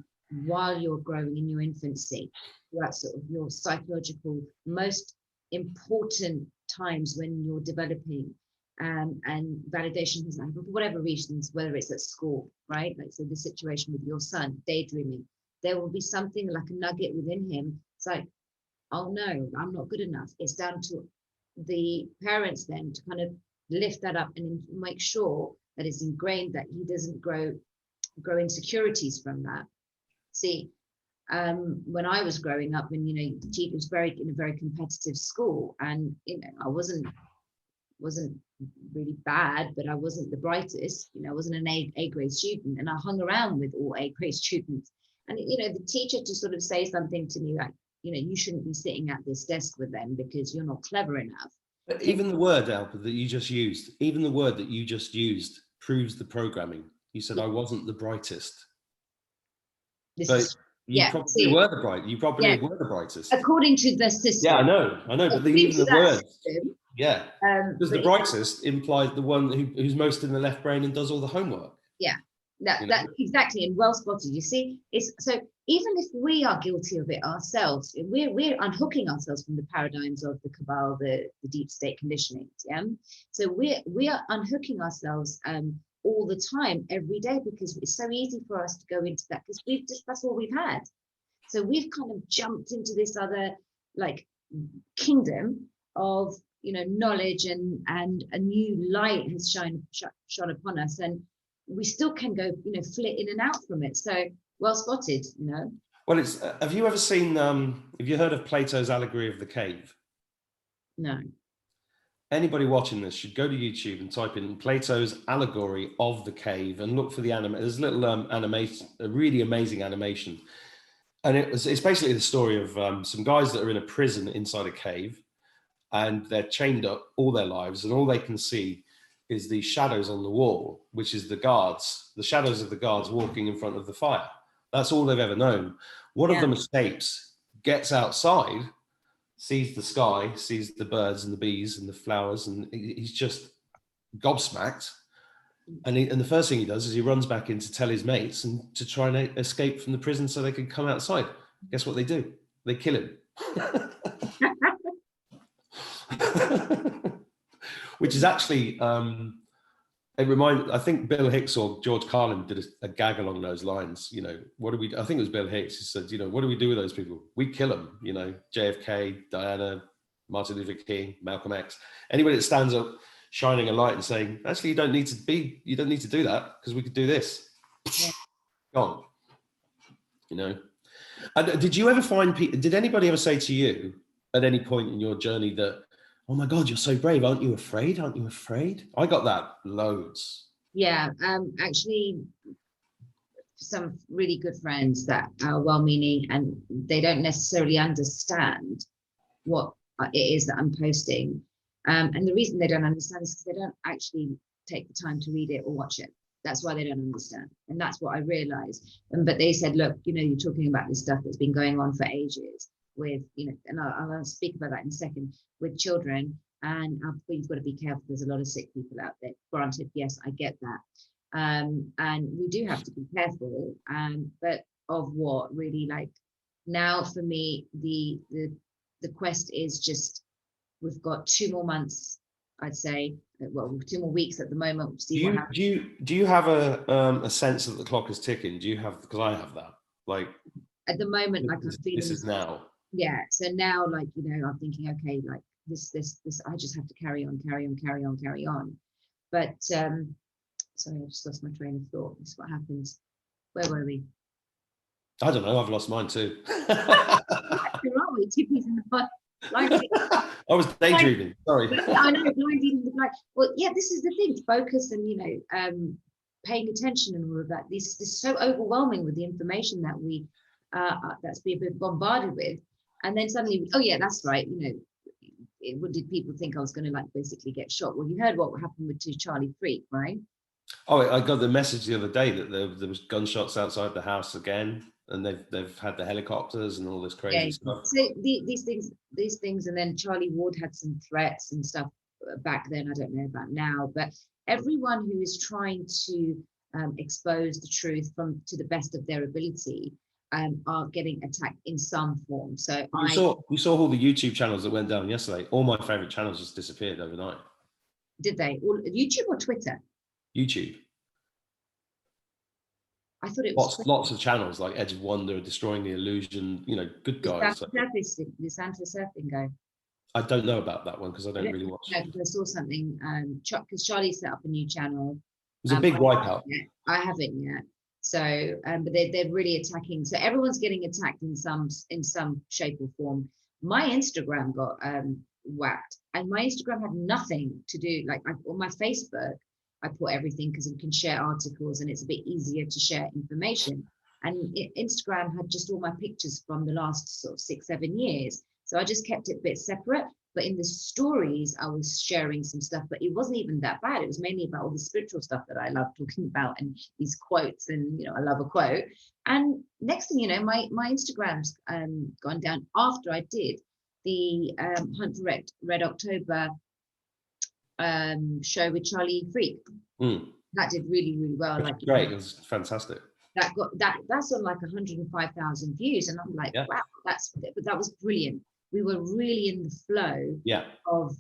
while you're growing in your infancy, that's sort of your psychological most important times when you're developing, and validation is like, for whatever reasons, whether it's at school, right? Like, so the situation with your son, daydreaming, there will be something like a nugget within him. It's like, oh no, I'm not good enough. It's down to the parents then to kind of lift that up and make sure that it's ingrained, that he doesn't grow insecurities from that. See, when I was growing up, and the teacher was in a very competitive school, and I wasn't really bad, but I wasn't the brightest. I wasn't an A grade student, and I hung around with all A grade students. And the teacher to sort of say something to me like, you shouldn't be sitting at this desk with them because you're not clever enough. But even the word, ALPA, that you just used, proves the programming. You said I wasn't the brightest. You probably were the brightest. According to the system. Yeah, I know. But even the word. System, because the brightest implies the one who's most in the left brain and does all the homework. Yeah, that exactly, and well spotted. You see, it's so even if we are guilty of it ourselves, we're unhooking ourselves from the paradigms of the cabal, the deep state conditioning. Yeah, so we are unhooking ourselves all the time, every day, because it's so easy for us to go into that because that's all we've had. So we've kind of jumped into this other like kingdom of knowledge, and a new light has shone upon us, and we still can go flit in and out from it. So well spotted. Well, it's have you ever seen have you heard of Plato's allegory of the cave? No. Anybody watching this should go to YouTube and type in Plato's allegory of the cave and look for the there's a little animation, a really amazing animation, and it's basically the story of some guys that are in a prison inside a cave, and they're chained up all their lives, and all they can see is the shadows on the wall, which is the shadows of the guards walking in front of the fire. That's all they've ever known. One of them escapes, gets outside, sees the sky, sees the birds and the bees and the flowers, and he's just gobsmacked. And the first thing he does is he runs back in to tell his mates and to try and escape from the prison so they can come outside. Guess what they do? They kill him. Which is actually, I think Bill Hicks or George Carlin did a gag along those lines. What do we, I think it was Bill Hicks who said, what do we do with those people? We kill them, JFK, Diana, Martin Luther King, Malcolm X, anybody that stands up shining a light and saying, actually, you don't need to do that because we could do this. Gone. And did you ever find did anybody ever say to you at any point in your journey that, oh my God, you're so brave. Aren't you afraid? Aren't you afraid? I got that loads. Yeah, actually, some really good friends that are well-meaning, and they don't necessarily understand what it is that I'm posting. And the reason they don't understand is because they don't actually take the time to read it or watch it. That's why they don't understand. And that's what I realized. But they said, look, you're talking about this stuff that's been going on for ages with, and I'll speak about that in a second, with children, and you've got to be careful. There's a lot of sick people out there. Granted, yes, I get that. And we do have to be careful, but of what really, like, now for me, the quest is just, we've got 2 more months, I'd say, 2 more weeks at the moment. We'll see what happens. Do you have a sense that the clock is ticking? Do you have, because I have that, like, at the moment, like, this is now. Yeah. So now, like, I'm thinking, okay, like this, I just have to carry on. But sorry, I just lost my train of thought. This is what happens. Where were we? I don't know. I've lost mine too. Where are we? 2 peas in the pod. I was daydreaming. Sorry. I know. Well, yeah, this is the thing. Focus and paying attention and all of that. This is so overwhelming with the information that we that's being bombarded with, and then suddenly, oh yeah, that's right. What did people think I was going to, like, basically get shot? Well, you heard what happened to Charlie Freak, right? Oh, I got the message the other day that there was gunshots outside the house again, and they've had the helicopters and all this crazy stuff. So these things, and then Charlie Ward had some threats and stuff back then. I don't know about now, but everyone who is trying to expose the truth to the best of their ability are getting attacked in some form. So we saw all the YouTube channels that went down yesterday. All my favorite channels just disappeared overnight. Did they? YouTube or Twitter? YouTube. I thought it was lots of channels like Edge of Wonder, Destroying the Illusion, you know, good guys. The Santa Surfing guy. I don't know about that one because I don't really watch. No, because I saw something, because Charlie set up a new channel. It was a big wipeout. I haven't yet. So, but they're really attacking. So everyone's getting attacked in some shape or form. My Instagram got whacked, and my Instagram had nothing to do. Like on my Facebook, I put everything because you can share articles, and it's a bit easier to share information. And Instagram had just all my pictures from the last sort of 6-7 years. So I just kept it a bit separate. But in the stories, I was sharing some stuff, but it wasn't even that bad. It was mainly about all the spiritual stuff that I love talking about and these quotes. And, you know, I love a quote. And next thing you know, my Instagram's gone down after I did the Hunt for Red October show with Charlie Freak. That did really, really well. Like, great. It was fantastic. That's on like 105,000 views. And I'm like, wow, that was brilliant. We were really in the flow of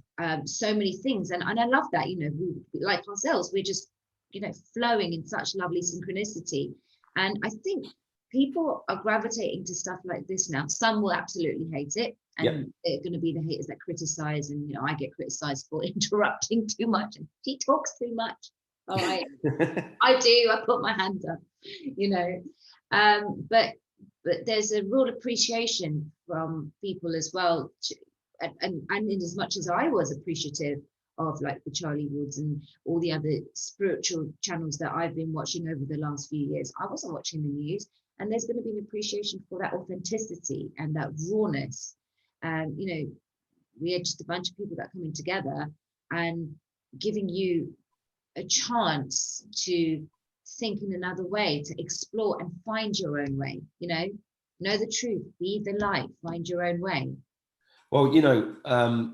so many things. And I love that, you know, we, like ourselves, we're just, you know, flowing in such lovely synchronicity. And I think people are gravitating to stuff like this now. Some will absolutely hate it. And they're going to be the haters that criticize. And, you know, I get criticized for interrupting too much. And she talks too much. All right. I do. I put my hand up, you know. But there's a real appreciation from people as well, and in as much as I was appreciative of like the Charlie Woods and all the other spiritual channels that I've been watching over the last few years, I wasn't watching the news, and there's going to be an appreciation for that authenticity and that rawness. You know, we are just a bunch of people that are coming together and giving you a chance to think in another way, to explore and find your own way, you know the truth, be the light, find your own way. Well, you know,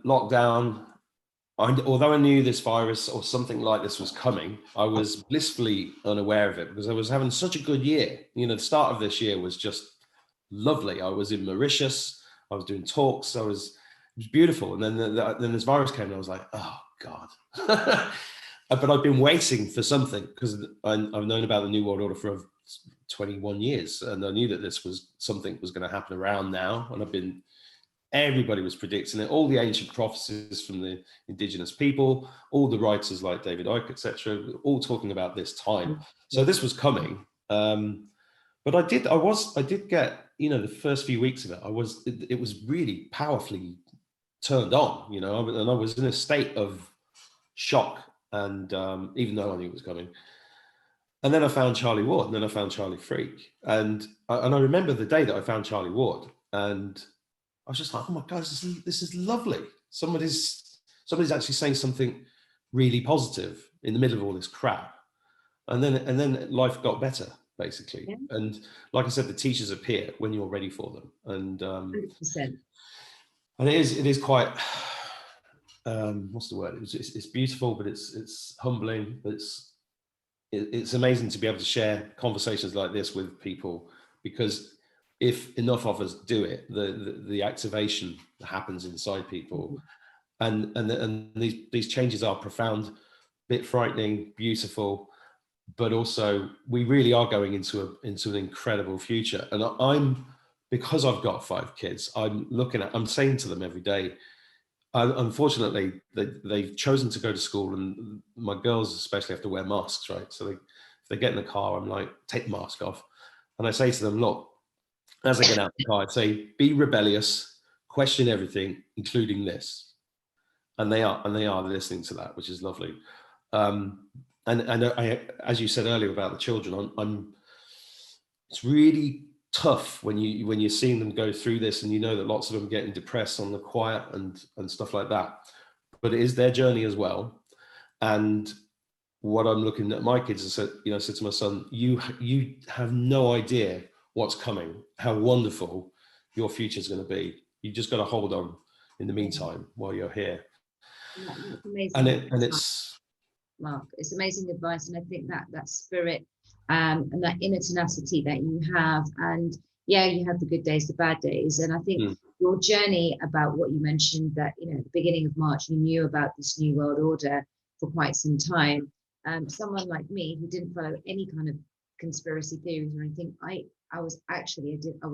lockdown, although I knew this virus or something like this was coming, I was blissfully unaware of it because I was having such a good year. You know, the start of this year was just lovely. I was in Mauritius, I was doing talks, it was beautiful. And then this virus came and I was like, oh God. But I've been waiting for something because I've known about the New World Order for 21 years. And I knew that this was something was going to happen around now. And everybody was predicting it. All the ancient prophecies from the indigenous people, all the writers like David Icke, etc., all talking about this time. So this was coming. But I did get, you know, the first few weeks of it, it was really powerfully turned on, you know, and I was in a state of shock. And even though I knew it was coming, and then I found Charlie Ward, and then I found Charlie Freak, and I remember the day that I found Charlie Ward, and I was just like, oh my God, this is lovely. Somebody's actually saying something really positive in the middle of all this crap, and then life got better basically. Yeah. And like I said, the teachers appear when you're ready for them, and 100%. And it is quite. What's the word? It's beautiful, but it's humbling. But it's amazing to be able to share conversations like this with people, because if enough of us do it, the activation that happens inside people, and these changes are profound, a bit frightening, beautiful, but also we really are going into an incredible future. And because I've got 5 kids, I'm saying to them every day. Unfortunately, they've chosen to go to school, and my girls especially have to wear masks, right? So if they get in the car, I'm like, take the mask off. And I say to them, look, as they get out of the car, I'd say, be rebellious, question everything, including this. And they are listening to that, which is lovely. And I, as you said earlier about the children, it's really tough when you're seeing them go through this, and you know that lots of them are getting depressed on the quiet and stuff like that, but it is their journey as well. And what I'm looking at my kids, I said to my son, you have no idea what's coming, how wonderful your future is going to be. You just got to hold on in the meantime while you're here. That's amazing. And it's Mark. It's amazing advice, and I think that spirit and that inner tenacity that you have, and yeah, you have the good days, the bad days, and I think your journey about what you mentioned, that at the beginning of March you knew about this new world order for quite some time. Someone like me who didn't follow any kind of conspiracy theories or anything, I was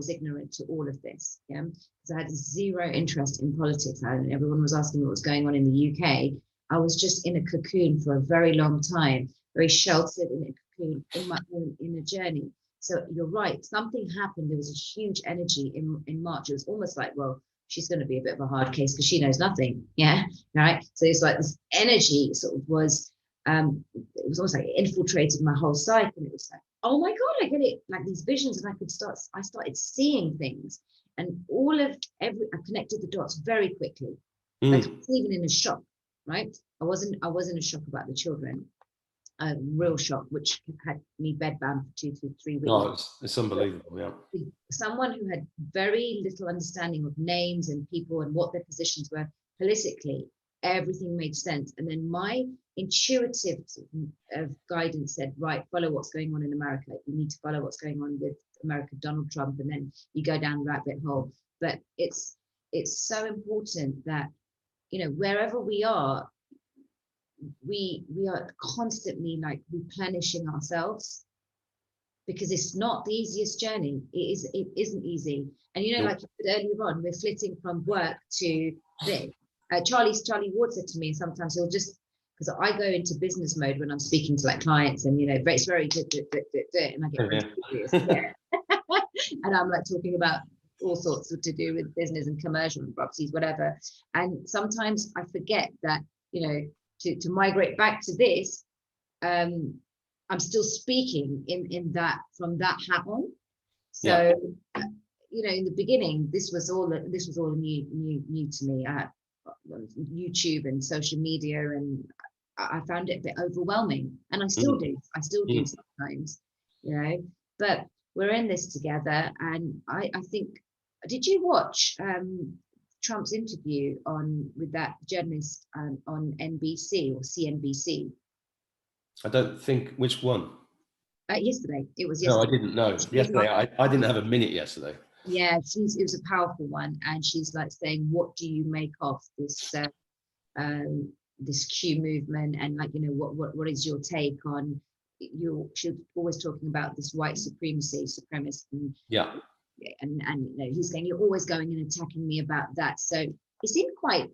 ignorant to all of this, yeah, because I had zero interest in politics. Everyone was asking what was going on in the UK. I was just in a cocoon for a very long time, very sheltered in a cocoon in my own inner journey. So you're right, something happened. There was a huge energy in March. It was almost like, well, she's going to be a bit of a hard case because she knows nothing, yeah, right? So it's like this energy sort of was, it was almost like it infiltrated my whole psyche, and it was like, oh my God, I get it, like these visions, and I started seeing things, and I connected the dots very quickly. Like I was even in a shock, right? I wasn't in a shock about the children, a real shock, which had me bedbound for 2 to 3 weeks. Oh, it's unbelievable, yeah. Someone who had very little understanding of names and people and what their positions were politically, everything made sense. And then my intuitive guidance said, right, follow what's going on in America. You need to follow what's going on with America, Donald Trump, and then you go down the rabbit hole. But it's so important that, wherever we are constantly like replenishing ourselves, because it's not the easiest journey. It isn't easy. And like you said earlier on, we're flitting from work to this. Charlie Ward said to me, sometimes he'll just, because I go into business mode when I'm speaking to like clients, and it's very good, and I get very serious. Yeah. And I'm like talking about all sorts to do with business and commercial and properties, whatever. And sometimes I forget that, to migrate back to this, I'm still speaking in that, from that hat on. So, in the beginning, this was all new to me. I had YouTube and social media, and I found it a bit overwhelming, and I still do. I still do sometimes, But we're in this together, and I think. Did you watch Trump's interview with that journalist on NBC or CNBC? I don't think, which one? Yesterday. It was yesterday. No, I didn't know. Yesterday, I didn't have a minute yesterday. Yeah, it was a powerful one, and she's like saying, "What do you make of this this Q movement?" And like, what is your take on she's always talking about this white supremacist, and and he's saying, "You're always going and attacking me about that." So it seemed quite,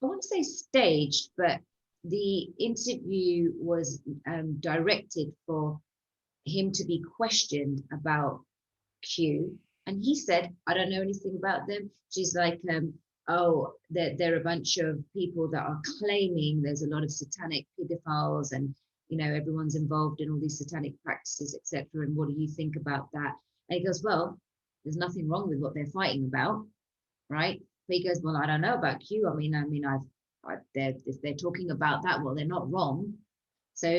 I won't say staged, but the interview was directed for him to be questioned about Q, and he said, "I don't know anything about them." She's like, "Oh, they're a bunch of people that are claiming there's a lot of satanic pedophiles, and everyone's involved in all these satanic practices, etc. And what do you think about that?" And he goes, "Well, there's nothing wrong with what they're fighting about, right?" But he goes, "Well, I don't know about Q. I mean, if they're talking about that, well, they're not wrong." So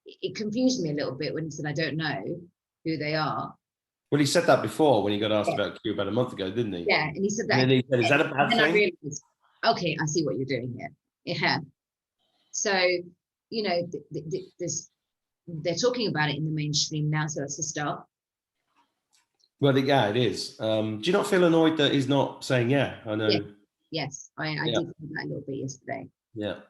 it confused me a little bit when he said, "I don't know who they are." Well, he said that before when he got asked about Q about a month ago, didn't he? Yeah, and he said that. And then he said, "Is that a bad thing?" I realized, okay, I see what you're doing here. Yeah. So, they're talking about it in the mainstream now, so that's a start. Well, yeah, it is. Do you not feel annoyed that he's not saying, "Yeah, I know"? Yeah. Yes, I did feel that a little bit yesterday. Yeah.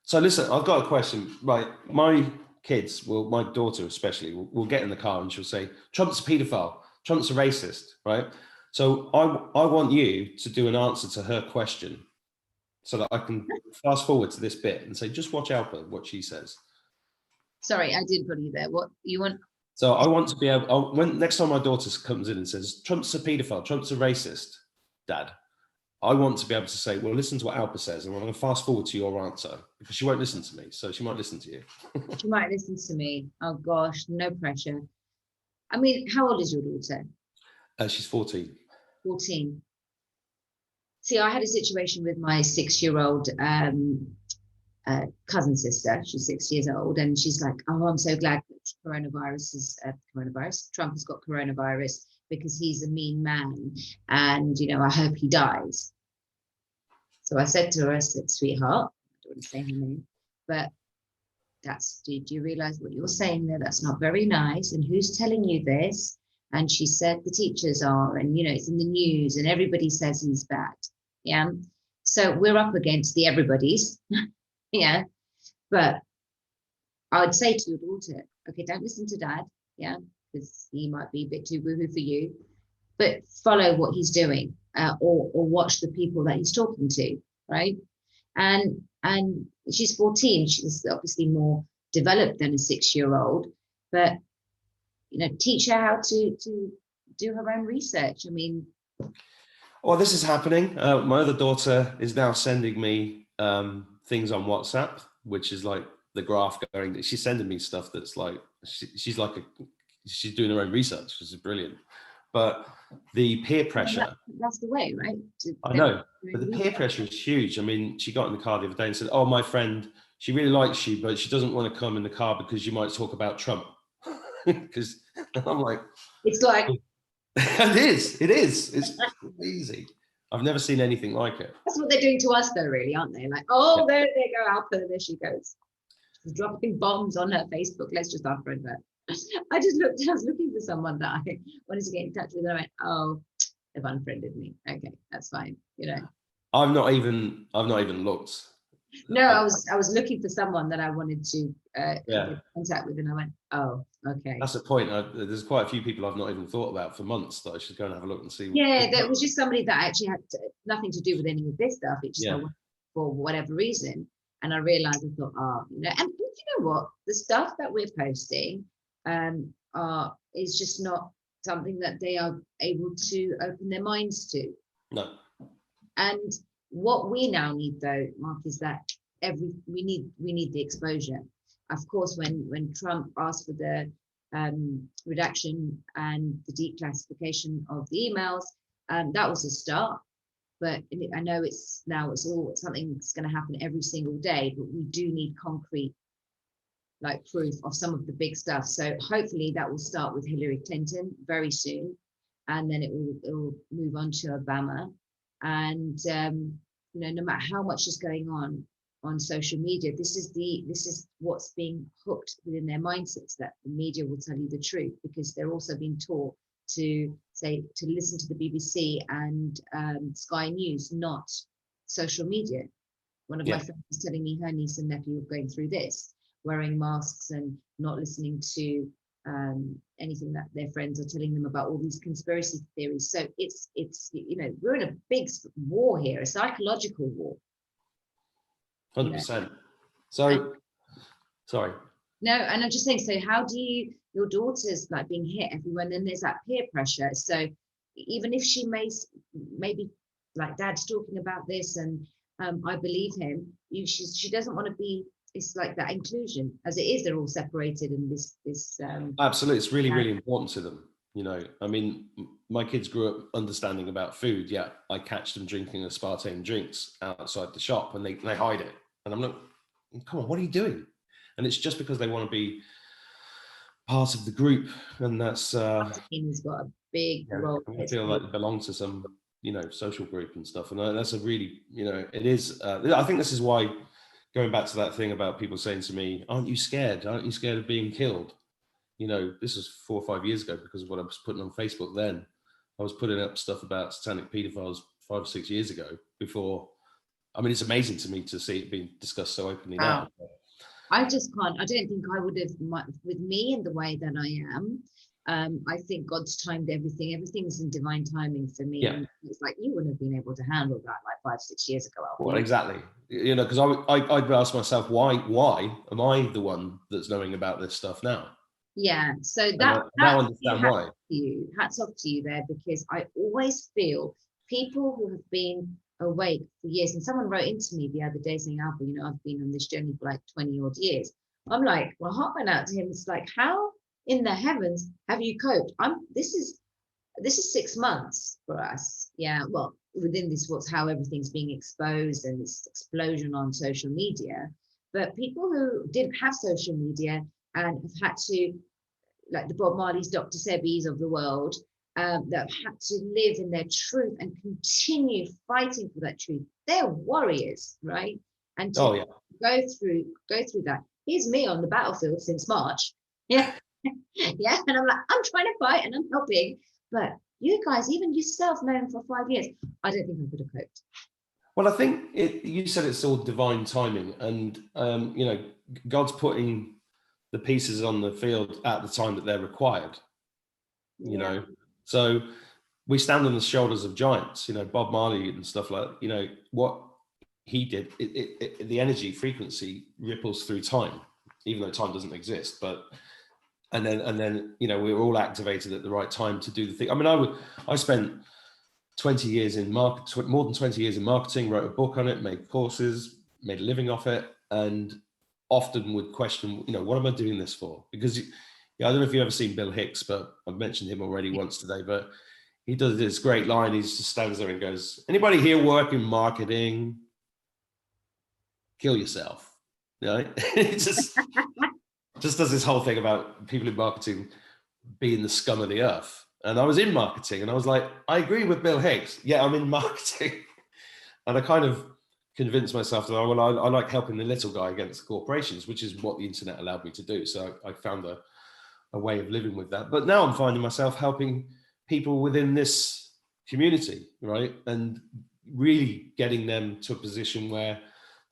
So listen, I've got a question. Right, my kids, well, my daughter especially, will get in the car and she'll say, "Trump's a paedophile. Trump's a racist," right? So I want you to do an answer to her question, so that I can fast forward to this bit and say, just watch ALPA, what she says. Sorry, I did put you there. What you want? So I want to be able, when next time my daughter comes in and says, "Trump's a paedophile, Trump's a racist, Dad," I want to be able to say, "Well, listen to what ALPA says," and I'm going to fast forward to your answer, because she won't listen to me, so she might listen to you. She might listen to me. Oh gosh, no pressure. I mean, how old is your daughter? She's 14. 14. See, I had a situation with my 6-year-old cousin sister. She's 6 years old, and she's like, "Oh, I'm so glad Trump has got coronavirus because he's a mean man, and I hope he dies." So I said to her, I said, "Sweetheart," I don't want to say her name, but do you realize what you're saying there? That's not very nice. And who's telling you this? And she said the teachers are, and it's in the news, and everybody says he's bad. Yeah. So we're up against the everybody's. Yeah. But I would say to your daughter, okay, don't listen to dad. Yeah. Because he might be a bit too woohoo for you, but follow what he's doing, or watch the people that he's talking to. Right. And she's 14. She's obviously more developed than a 6-year-old, but teach her how to do her own research. I mean, well, this is happening. My other daughter is now sending me things on WhatsApp, which is like the graph going. She's sending me stuff that's like she's doing her own research, which is brilliant. But the peer pressure. That's the way, right? I know, but the peer pressure is huge. I mean, she got in the car the other day and said, "Oh, my friend, she really likes you, but she doesn't want to come in the car because you might talk about Trump." Because I'm like, it's like it is. It's crazy. I've never seen anything like it. That's what they're doing to us, though, really, aren't they? Like, oh, there they go, Alpha, there she goes. She's dropping bombs on her Facebook. Let's just unfriend her. I was looking for someone that I wanted to get in touch with, and I went, oh, they've unfriended me. Okay, that's fine. I've not even looked. No, I was looking for someone that I wanted to get contact with, and I went, oh, okay. That's the point. There's quite a few people I've not even thought about for months that I should go and have a look and see. Yeah, there was just somebody that actually had nothing to do with any of this stuff. It just for whatever reason, and I realized, I thought, and you know what, the stuff that we're posting is just not something that they are able to open their minds to. No. And what we now need, though, Mark, is that we need the exposure. Of course, when Trump asked for the redaction and the declassification of the emails, that was a start. But I know it's something that's going to happen every single day. But we do need concrete, like, proof of some of the big stuff. So hopefully that will start with Hillary Clinton very soon, and then it will move on to Obama. And no matter how much is going on social media, this is what's being hooked within their mindsets, that the media will tell you the truth, because they're also being taught to listen to the BBC and Sky News, not social media. One of my friends was telling me her niece and nephew were going through this, wearing masks and not listening to anything that their friends are telling them about all these conspiracy theories. So it's we're in a big war here, a psychological war. 100%. So, sorry. No, and I'm just saying, so how do your daughter's like being hit everywhere, and then there's that peer pressure. So even if she maybe like, dad's talking about this, and I believe him, she doesn't want to be. It's like that inclusion, as it is, they're all separated in this. Absolutely, it's really, really important to them. I mean, my kids grew up understanding about food. Yeah, I catch them drinking aspartame drinks outside the shop, and they hide it. And I'm like, come on, what are you doing? And it's just because they want to be part of the group, and that's. He's got a big role. I feel like they belong to some, social group and stuff, and that's a really, it is. I think this is why. Going back to that thing about people saying to me, aren't you scared? Aren't you scared of being killed? This was 4 or 5 years ago, because of what I was putting on Facebook then. I was putting up stuff about satanic pedophiles 5 or 6 years ago before. I mean, it's amazing to me to see it being discussed so openly now. I just can't. I don't think I would have, with me in the way that I am. I think God's timed everything. Everything's in divine timing for me. Yeah. And it's like, you wouldn't have been able to handle that like 5-6 years ago. Well, exactly. Because I'd ask myself, why am I the one that's knowing about this stuff now? Yeah. So now I understand why. Hats off to you there, because I always feel people who have been awake for years, and someone wrote into me the other day saying, Alpha, I've been on this journey for like 20 odd years. I'm like, well, heart went out to him. It's like, how in the heavens have you coped? This is 6 months for us. Yeah, well, within this, how everything's being exposed and this explosion on social media. But people who didn't have social media and have had to, like the Bob Marley's, Dr. Sebbies of the world, that have had to live in their truth and continue fighting for that truth. They're warriors, right? And Oh to yeah. go through that. Here's me on the battlefield since March. Yeah. Yeah. And I'm like, I'm trying to fight and I'm helping. But you guys, even yourself, known for 5 years, I don't think I could have coped. Well, I think you said it's all divine timing, and you know, God's putting the pieces on the field at the time that they're required. You Yeah. know, so we stand on the shoulders of giants. You know, Bob Marley and stuff like that. You know what he did. The energy frequency ripples through time, even though time doesn't exist. But and then you know, we were all activated at the right time to do the thing. I mean, I spent 20 years in more than 20 years in marketing, wrote a book on it, made courses, made a living off it, and often would question, you know, what am I doing this for? Because I don't know if you've ever seen Bill Hicks, but I've mentioned him already once today, but he does this great line. He just stands there and goes, anybody here work in marketing? Kill yourself. You know, it just does this whole thing about people in marketing being the scum of the earth. And I was in marketing and I was like, I agree with Bill Hicks. Yeah, I'm in marketing. And I kind of convinced myself that, well, I like helping the little guy against corporations, which is what the internet allowed me to do. So I found a way of living with that. But now I'm finding myself helping people within this community, right? And really getting them to a position where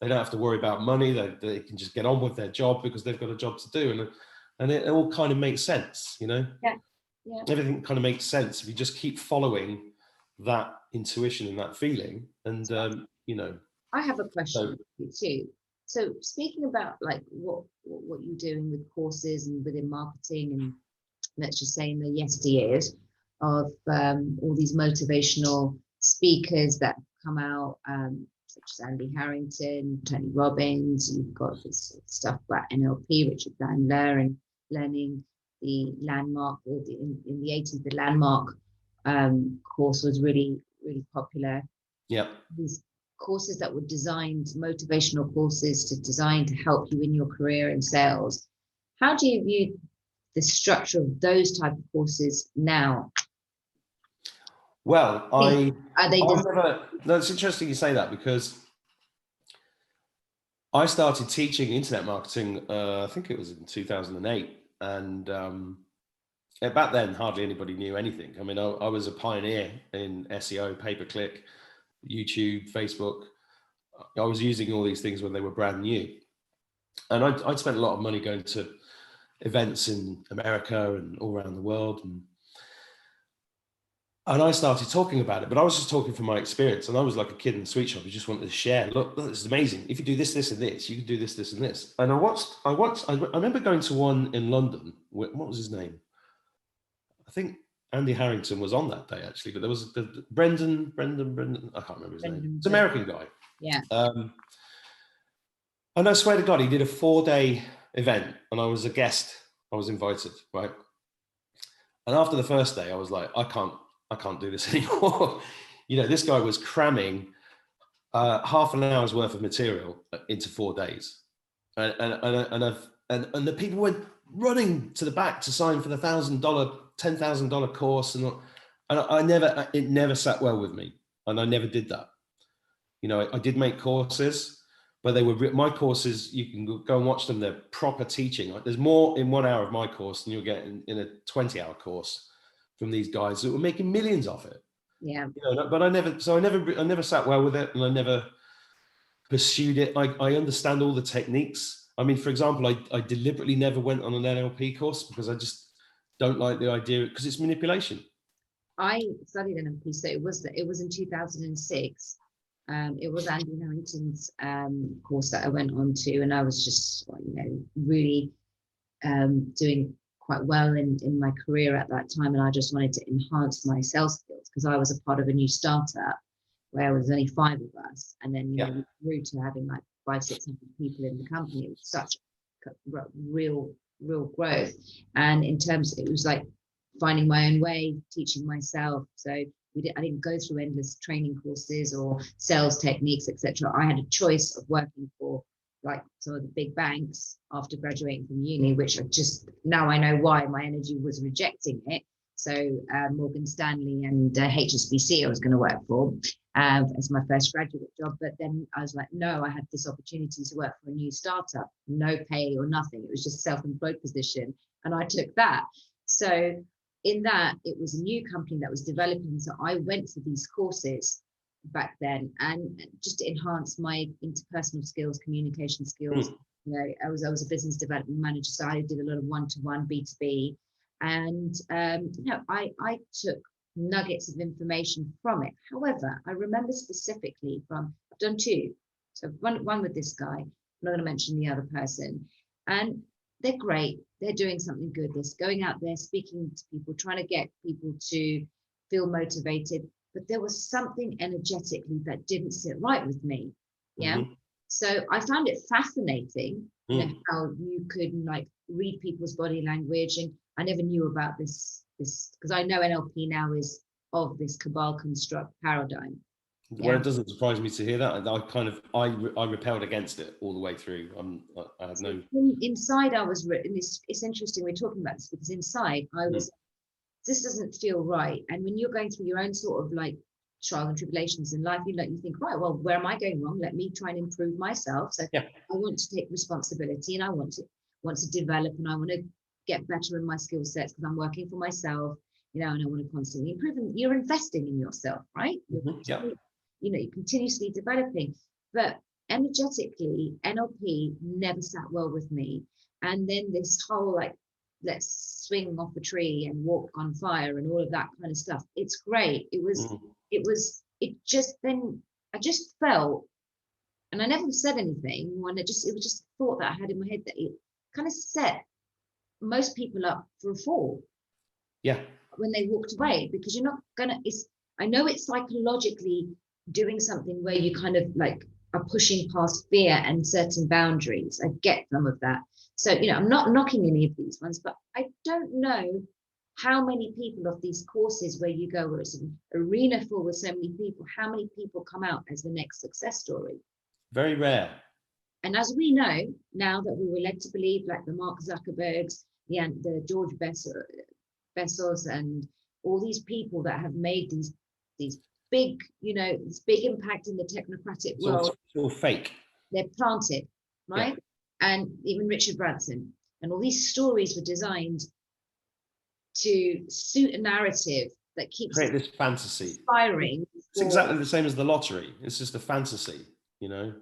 they don't have to worry about money. They can just get on with their job because they've got a job to do. And it all kind of makes sense, you know? Yeah. Yeah. Everything kind of makes sense if you just keep following that intuition and that feeling. And, you know. I have a So, question for you too. So speaking about like what you're doing with courses and within marketing, and let's just say in the yesteryears of all these motivational speakers that come out, such as Andy Harrington, Tony Robbins. You've got this stuff about NLP, Richard Bandler, and learning the landmark, or in the 80s, the landmark course was really, really popular. yeah. These courses that were designed, motivational courses designed to help you in your career in sales. How do you view the structure of those type of courses now? Well, Are they no, it's interesting you say that, because I started teaching internet marketing, I think it was in 2008. And back then, hardly anybody knew anything. I mean, I was a pioneer in SEO, pay-per-click, YouTube, Facebook. I was using all these things when they were brand new. And I'd spent a lot of money going to events in America and all around the world. And I started talking about it, but I was just talking from my experience. And I was like a kid in the sweet shop who just wanted to share. Look, this is amazing. If you do this, this, and this, you can do this, this, and this. And I remember going to one in London. What was his name? I think Andy Harrington was on that day, actually, but there was Brendan, I can't remember his name. It's an American guy. Yeah. And I swear to God, he did a 4-day event and I was a guest. I was invited, right? And after the first day, I was like, I can't do this anymore. You know, this guy was cramming half an hour's worth of material into 4 days. And the people went running to the back to sign for the $1,000, $10,000 course. And it never sat well with me. And I never did that. You know, I did make courses, but they were my courses. You can go and watch them. They're proper teaching. Like, there's more in 1 hour of my course than you'll get in a 20-hour course from these guys that were making millions off it. Yeah. You know, but I never sat well with it, and I never pursued it. I understand all the techniques. I mean, for example, I deliberately never went on an NLP course because I just don't like the idea, because it's manipulation. I studied NLP, so it was in 2006. It was Andy Harrington's course that I went on to, and I was just, you know, really doing quite well in my career at that time, and I just wanted to enhance my sales skills because I was a part of a new startup where there was only 5 of us, and then you know, we grew to having like 500-600 people in the company. It was such real growth, and in terms, it was like finding my own way, teaching myself. So I didn't go through endless training courses or sales techniques, etc. I had a choice of working for like some of the big banks after graduating from uni, which now I know why my energy was rejecting it. So Morgan Stanley and HSBC I was going to work for as my first graduate job. But then I was like, no, I had this opportunity to work for a new startup, no pay or nothing. It was just a self-employed position. And I took that. So in that, it was a new company that was developing. So I went for these courses back then, and just to enhance my interpersonal skills, communication skills. You know, I was a business development manager, so I did a lot of one-to-one B2B, and you know, I took nuggets of information from it. However, I remember specifically from, I've done two, so one with this guy. I'm not going to mention the other person, and they're great. They're doing something good. They're going out there, speaking to people, trying to get people to feel motivated. But there was something energetically that didn't sit right with me. Yeah. So I found it fascinating, you know, how you could like read people's body language. And I never knew about this because I know NLP now is of this cabal construct paradigm. Well, it doesn't surprise me to hear that. I repelled against it all the way through. I had no. Inside, I was. It's interesting we're talking about this because inside I was. This doesn't feel right. And when you're going through your own sort of like trials and tribulations in life, you think, right, well, where am I going wrong? Let me try and improve myself. So I want to take responsibility, and I want to develop, and I want to get better in my skill sets because I'm working for myself, you know, and I want to constantly improve. And you're investing in yourself, right? You know, you're continuously developing. But energetically, NLP never sat well with me. And then this whole like, let's swing off a tree and walk on fire and all of that kind of stuff. It's great. It just I just felt, and I never said anything when it was just a thought that I had in my head that it kind of set most people up for a fall. Yeah. When they walked away, because you're not gonna, I know it's psychologically doing something where you kind of like are pushing past fear and certain boundaries. I get some of that. So, you know, I'm not knocking any of these ones, but I don't know how many people of these courses where you go, where it's an arena full with so many people, how many people come out as the next success story? Very rare. And as we know, now that we were led to believe, like the Mark Zuckerbergs, the George Bezos, and all these people that have made these big, you know, this big impact in the technocratic world. It's all fake. They're planted, right? Yeah. And even Richard Branson, and all these stories were designed to suit a narrative that keeps create this fantasy inspiring. It's exactly the same as the lottery. It's just a fantasy, you know.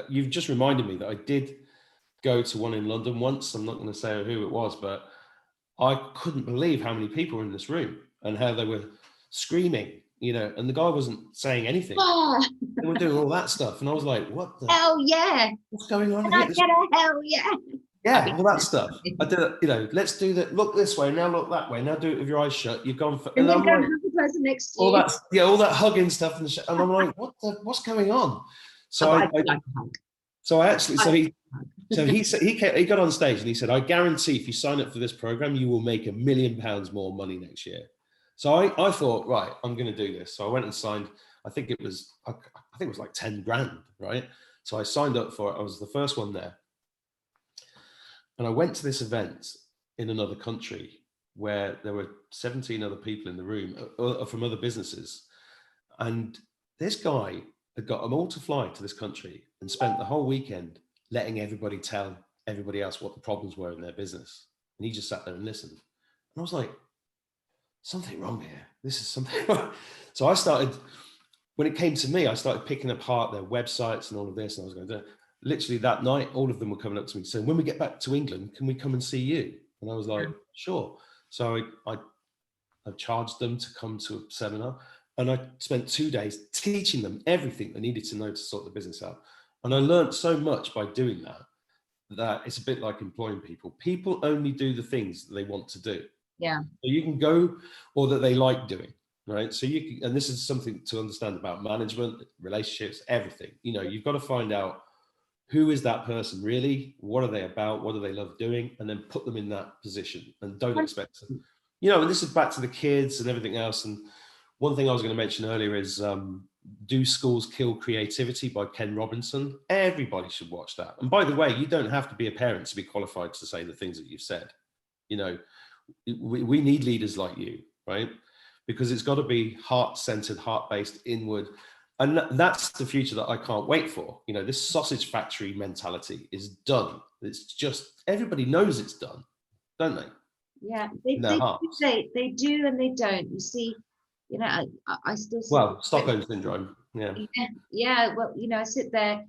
You've just reminded me that I did go to one in London once. I'm not going to say who it was, but I couldn't believe how many people were in this room and how they were screaming, you know, and the guy wasn't saying anything. They were doing all that stuff. And I was like, what the hell yeah. What's going on here? Get a hell yeah. Yeah, all that stuff. I did it, you know, let's do that. Look this way, now look that way. Now do it with your eyes shut. You've gone for, and then go and have the person next to you. All that hugging stuff. And I'm like, what's going on? So he got on stage and he said, I guarantee if you sign up for this program, you will make £1 million more money next year. So I thought, right, I'm going to do this. So I went and signed, I think it was like 10 grand, right? So I signed up for it. I was the first one there. And I went to this event in another country where there were 17 other people in the room from other businesses. And this guy had got them all to fly to this country and spent the whole weekend letting everybody tell everybody else what the problems were in their business. And he just sat there and listened. And I was like, something wrong here. This is something wrong. So I started, when it came to me, I started picking apart their websites and all of this. And I was going to do it. Literally that night, all of them were coming up to me saying, when we get back to England, can we come and see you? And I was like, sure. So I charged them to come to a seminar, and I spent 2 days teaching them everything they needed to know to sort the business out. And I learned so much by doing that it's a bit like employing people. People only do the things that they want to do. Yeah. So you can go, or that they like doing, right? So you can, and this is something to understand about management, relationships, everything. You know, you've got to find out, who is that person really? What are they about? What do they love doing? And then put them in that position, and don't expect them. You know, and this is back to the kids and everything else. And one thing I was going to mention earlier is Do Schools Kill Creativity by Ken Robinson. Everybody should watch that. And by the way, you don't have to be a parent to be qualified to say the things that you've said. You know, we need leaders like you, right? Because it's got to be heart-centered, heart-based, inward. And that's the future that I can't wait for. You know, this sausage factory mentality is done. It's just, everybody knows it's done, don't they? Yeah, In their hearts. they do and they don't. You see, you know, I still see. Well, Stockholm syndrome. Yeah. Yeah. Well, you know, I sit there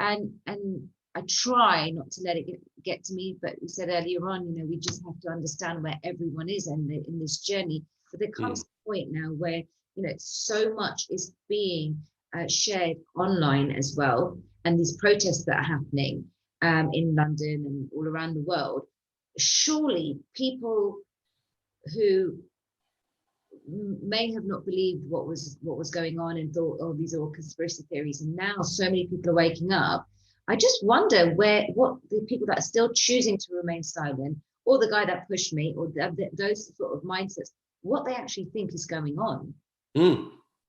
and I try not to let it get to me. But we said earlier on, you know, we just have to understand where everyone is in this journey. But there comes a point now where, you know, so much is being shared online as well, and these protests that are happening in London and all around the world. Surely people who may have not believed what was going on and thought, oh, these are all conspiracy theories, and now so many people are waking up. I just wonder what the people that are still choosing to remain silent, or the guy that pushed me, or those sort of mindsets, what they actually think is going on.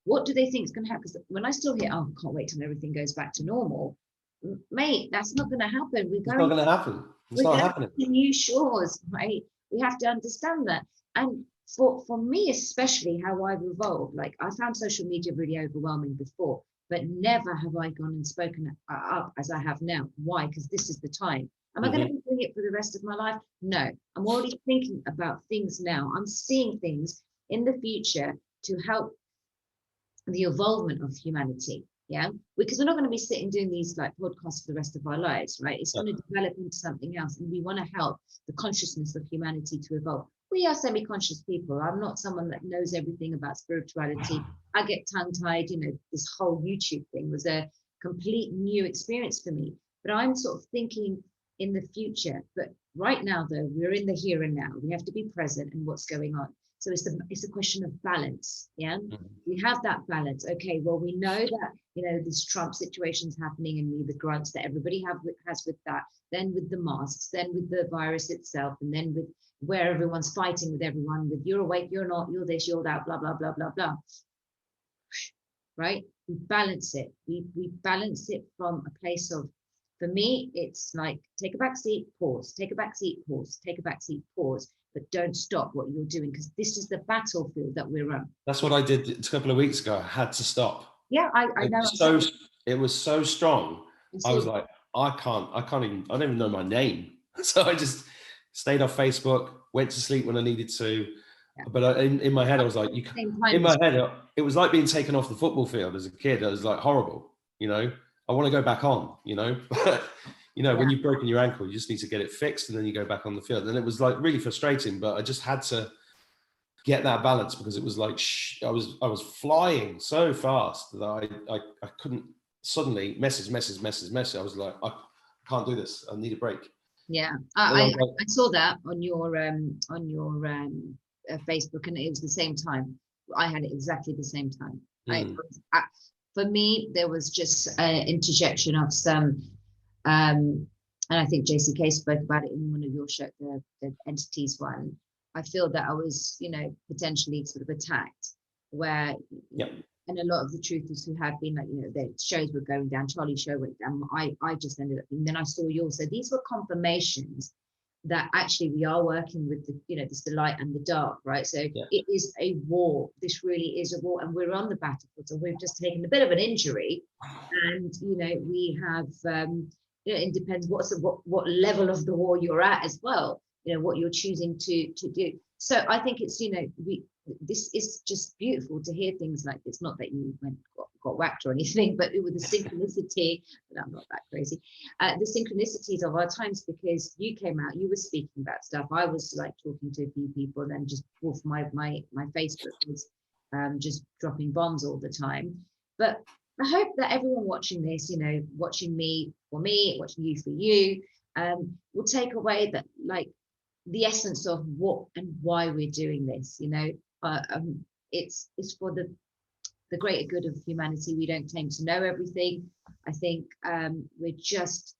What do they think is going to happen? Because when I still hear, oh, I can't wait till everything goes back to normal, mate, that's not going to happen. It's not going to happen. It's not happening. New shores, right? We have to understand that. And for me, especially, how I've evolved, like, I found social media really overwhelming before, but never have I gone and spoken up as I have now. Why? Because this is the time. Am I going to be doing it for the rest of my life? No. I'm already thinking about things now. I'm seeing things in the future to help the evolvement of humanity. Yeah, because we're not going to be sitting doing these like podcasts for the rest of our lives, right? It's going to develop into something else, and we want to help the consciousness of humanity to evolve. We are semi-conscious people. I'm not someone that knows everything about spirituality. I get tongue-tied. You know, this whole YouTube thing was a complete new experience for me. But I'm sort of thinking in the future. But right now, though, we're in the here and now. We have to be present in what's going on. So it's a question of balance. Yeah, we have that balance. Okay, well, we know that, you know, this Trump situation's happening, and the grunts that everybody has with that, then with the masks, then with the virus itself, and then with where everyone's fighting with everyone, with you're awake, you're not, you're this, you're that, blah, blah, blah, blah, blah. Right? We balance it. We balance it from a place of, for me, it's like, take a back seat, pause, take a back seat, pause, take a back seat, pause. But don't stop what you're doing, because this is the battlefild that we're on. That's what I did a couple of weeks ago. I had to stop. Yeah, I know. It was so strong. I was like, I don't even know my name. So I just stayed off Facebook, went to sleep when I needed to. Yeah. But in my head, I was like, in my head, it was like being taken off the football field as a kid. It was like horrible, you know. I want to go back on, you know. You know, when you've broken your ankle, you just need to get it fixed, and then you go back on the field. And it was like really frustrating, but I just had to get that balance, because it was like I was flying so fast that I couldn't suddenly message. I was like, I can't do this. I need a break. Yeah, I saw that on your Facebook, and it was the same time. I had it exactly the same time. For me, there was just an interjection of some. And I think JCK spoke about it in one of your shows, the entities one. I feel that I was, you know, potentially sort of attacked, where, and a lot of the truthers who had been, like, you know, their shows were going down, Charlie's show went down, I just ended up, and then I saw yours. So these were confirmations that actually we are working with the, you know, this the light and the dark, right? So it is a war. This really is a war, and we're on the battlefield. So we've just taken a bit of an injury, and, you know, we have, you know, it depends what level of the war you're at as well, you know, what you're choosing to do. So I think it's, you know, this is just beautiful to hear things like this. Not that you got whacked or anything, but with the synchronicity, but I'm not that crazy, the synchronicities of our times, because you came out, you were speaking about stuff, I was like talking to a few people, and then just off my Facebook was just dropping bombs all the time. But I hope that everyone watching this, you know, watching me for me, watching you for you, will take away that, like, the essence of what and why we're doing this. You know, it's for the greater good of humanity. We don't claim to know everything. I think we're just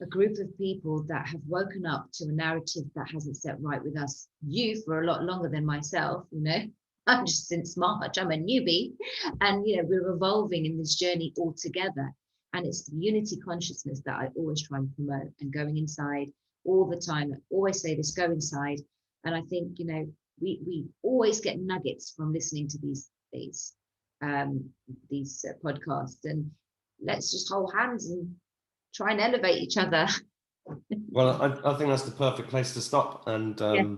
a group of people that have woken up to a narrative that hasn't set right with us. You for a lot longer than myself, you know. I'm just since March, I'm a newbie, and, you know, we're evolving in this journey all together. And it's the unity consciousness that I always try and promote, and going inside all the time. I always say this: go inside, And I think, you know, we always get nuggets from listening to these podcasts, and let's just hold hands and try and elevate each other. Well, I think that's the perfect place to stop. And, Yeah.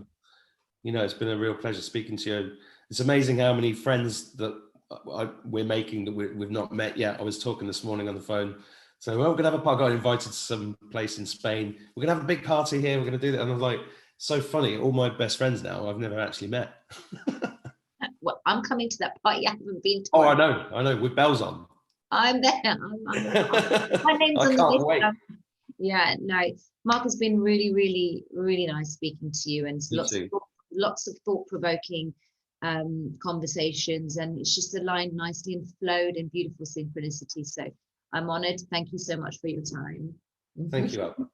you know, it's been a real pleasure speaking to you. It's amazing how many friends that we're making that we've not met yet. I was talking this morning on the phone. So, well, we're going to have a party. I got invited to some place in Spain. We're going to have a big party here. We're going to do that. And I was like, so funny. All my best friends now, I've never actually met. Well, I'm coming to that party. I haven't been to Oh, one. I know, with bells on. I'm there. My name's I on the can't list. wait. Yeah, no, Mark, has been really, really, really nice speaking to you, and You too. lots of thought-provoking conversations, and it's just aligned nicely and flowed in beautiful synchronicity. So I'm honored. Thank you so much for your time. Thank you, ALPA.